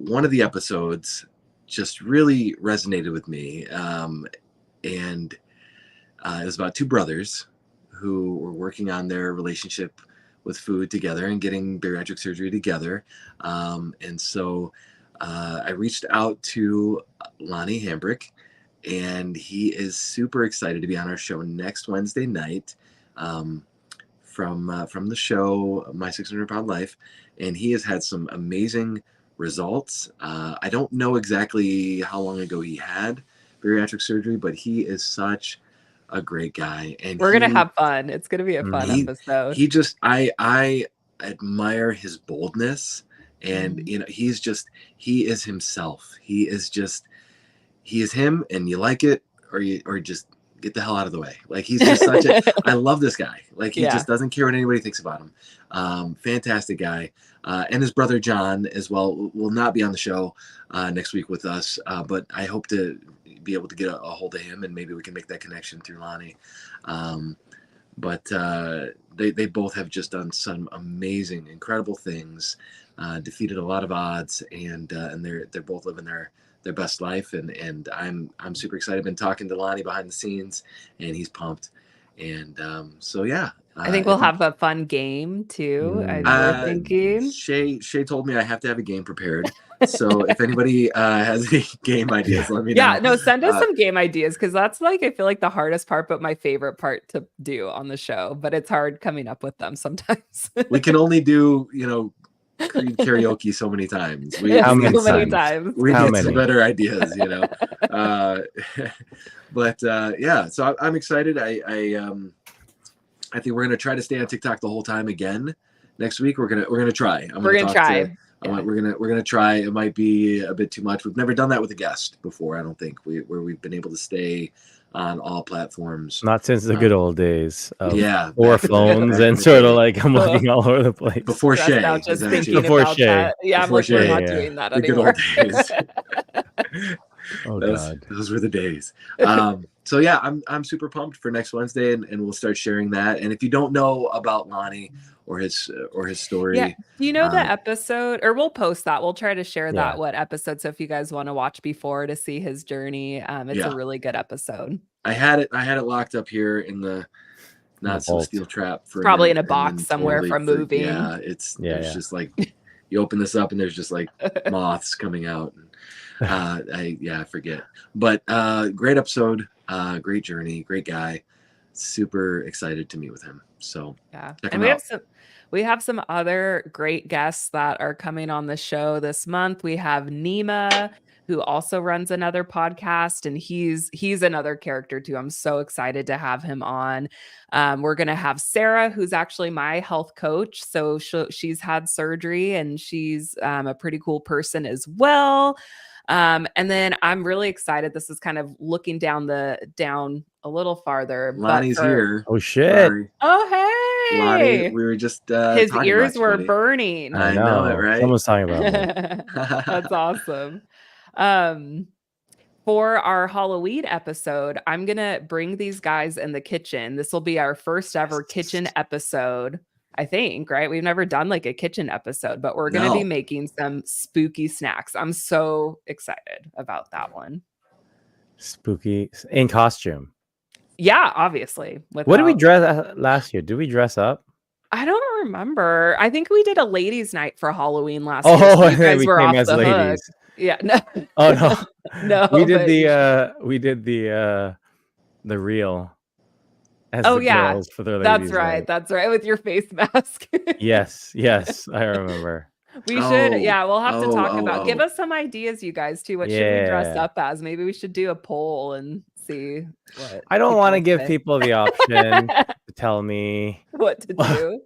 one of the episodes, just really resonated with me. And it was about two brothers who were working on their relationship with food together and getting bariatric surgery together. And so I reached out to Lonnie Hambrick, and he is super excited to be on our show next Wednesday night from the show My 600-Pound Life. And he has had some amazing results. I don't know exactly how long ago he had bariatric surgery, but he is such a great guy, and we're gonna have fun. It's gonna be a fun episode. He just I admire his boldness, and you know, he is himself. He is him, and you like it or just get the hell out of the way. Like, he's just such a I love this guy. Like, he just doesn't care what anybody thinks about him. Fantastic guy. And his brother John as well will not be on the show next week with us, but I hope to be able to get a hold of him, and maybe we can make that connection through Lonnie. But they both have just done some amazing, incredible things, defeated a lot of odds, and they're both living their best life, and I'm super excited. I've been talking to Lonnie behind the scenes, and he's pumped. And so yeah, I think we'll have a fun game too. We're thinking. Shea told me I have to have a game prepared. So if anybody has any game ideas, let me know. Yeah, no, send us some game ideas, because that's like, I feel like the hardest part, but my favorite part to do on the show. But it's hard coming up with them sometimes. We can only do, Creed karaoke so many times. We get some better ideas, But yeah, so I'm excited. I think we're gonna try to stay on TikTok the whole time again. Next week we're gonna try. We're gonna try. We're gonna try. It might be a bit too much. We've never done that with a guest before. I don't think where we've been able to stay on all platforms. Not since the good old days. Or phones and sort of like I'm looking all over the place. Before Shea. Before Shea. Yeah, I'm like, we're not doing that anymore. The good old days. Oh God, those were the days. So yeah, I'm super pumped for next Wednesday, and we'll start sharing that. And if you don't know about Lonnie or his story, do you know the episode? Or we'll post that. We'll try to share that what episode. So if you guys want to watch before to see his journey, it's a really good episode. I had it locked up here in the not so steel trap for probably in a box somewhere from moving. It's just like you open this up and there's just like moths coming out. I forget. But great episode, great journey, great guy. Super excited to meet with him. So and we have some other great guests that are coming on the show this month. We have Nima, who also runs another podcast, and he's another character too. I'm so excited to have him on. We're gonna have Sarah, who's actually my health coach. So she's had surgery, and she's a pretty cool person as well. And then I'm really excited. This is kind of looking down a little farther. Lonnie's here. Oh shit! Sorry. Oh hey. Lonnie, we were just his ears were burning. I know it, right? Someone's talking about me. That's awesome. For our Halloween episode, I'm gonna bring these guys in the kitchen. This will be our first ever kitchen episode, I think, right? We've never done like a kitchen episode, but we're gonna be making some spooky snacks. I'm so excited about that one. Spooky in costume. Yeah, obviously. What did we dress last year? Did we dress up? I don't remember. I think we did a ladies' night for Halloween last year. So you guys were off the hook. Yeah. No. Oh no. No. We did the reel. As the girls for their ladies' night. That's right. With your face mask. Yes, I remember. We should. Yeah, we'll have to talk about. Give us some ideas, you guys, too. What should we dress up as? Maybe we should do a poll and see what. I don't want to give people the option to tell me what to do.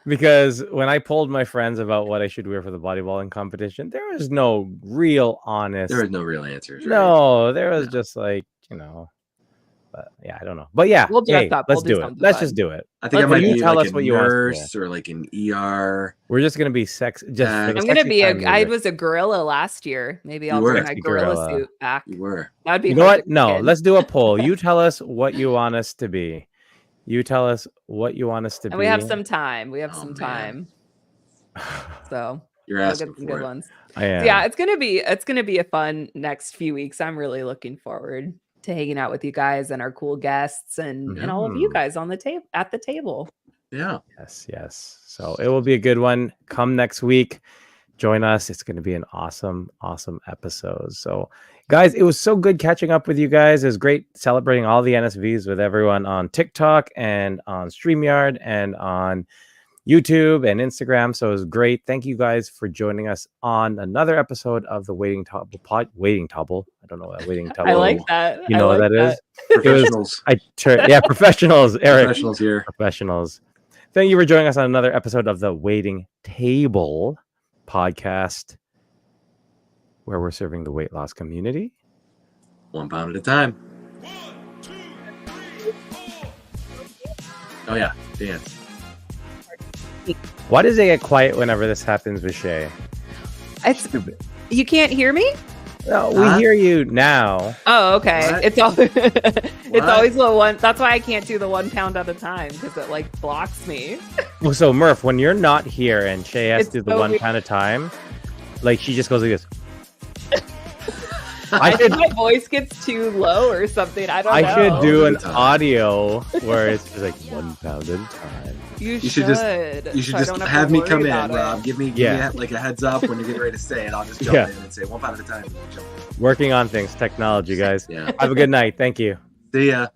Because when I polled my friends about what I should wear for the bodybuilding competition, there was no real honest. There was no real answers. Right? No, there was just like, But yeah, I don't know. But yeah, we'll dress up. Let's do it. Let's just do it. I think I might be tell like us what you want or like an ER. We're just gonna be sex. I'm gonna be I was a gorilla last year. Maybe I'll bring my gorilla suit back. You were. That'd be. You know what? No, let's do a poll. You tell us what you want us to be. You tell us what you want us to be. And we have some time. We have some time. So You're We'll asking get some for good it. ones. I am. Yeah, it's gonna be a fun next few weeks. I'm really looking forward to hanging out with you guys and our cool guests and all of you guys on the table at the table. Yeah. Yes. So it will be a good one. Come next week. Join us. It's going to be an awesome episode. So, guys, it was so good catching up with you guys. It was great celebrating all the NSVs with everyone on TikTok and on StreamYard and on YouTube and Instagram. So it was great. Thank you guys for joining us on another episode of the Waiting Table Waiting Table. I don't know what Waiting Table. I like that. You know what that is? Professionals. Professionals. Eric. Professionals here. Professionals. Thank you for joining us on another episode of the Waiting Table podcast, where we're serving the weight loss community 1 pound at a time. Oh yeah, dance. Why does it get quiet whenever this happens with Shea? You can't hear me? No, we hear you now. Oh, okay. What? It's always the one. That's why I can't do the 1 pound at a time, because it like blocks me. Oh, so Murph, when you're not here and Shea has to do the so 1 weird. pound at a time, like she just goes like this. I think my voice gets too low or something. I don't know. I should do an Time. audio where it's just like 1 pound at a time. You should just have me come in, Rob. Give me like a heads up when you're getting ready to say it. I'll just jump in and say 1 pound at a time. And jump in. Working on things, technology, guys. Yeah. Have a good night. Thank you. See ya.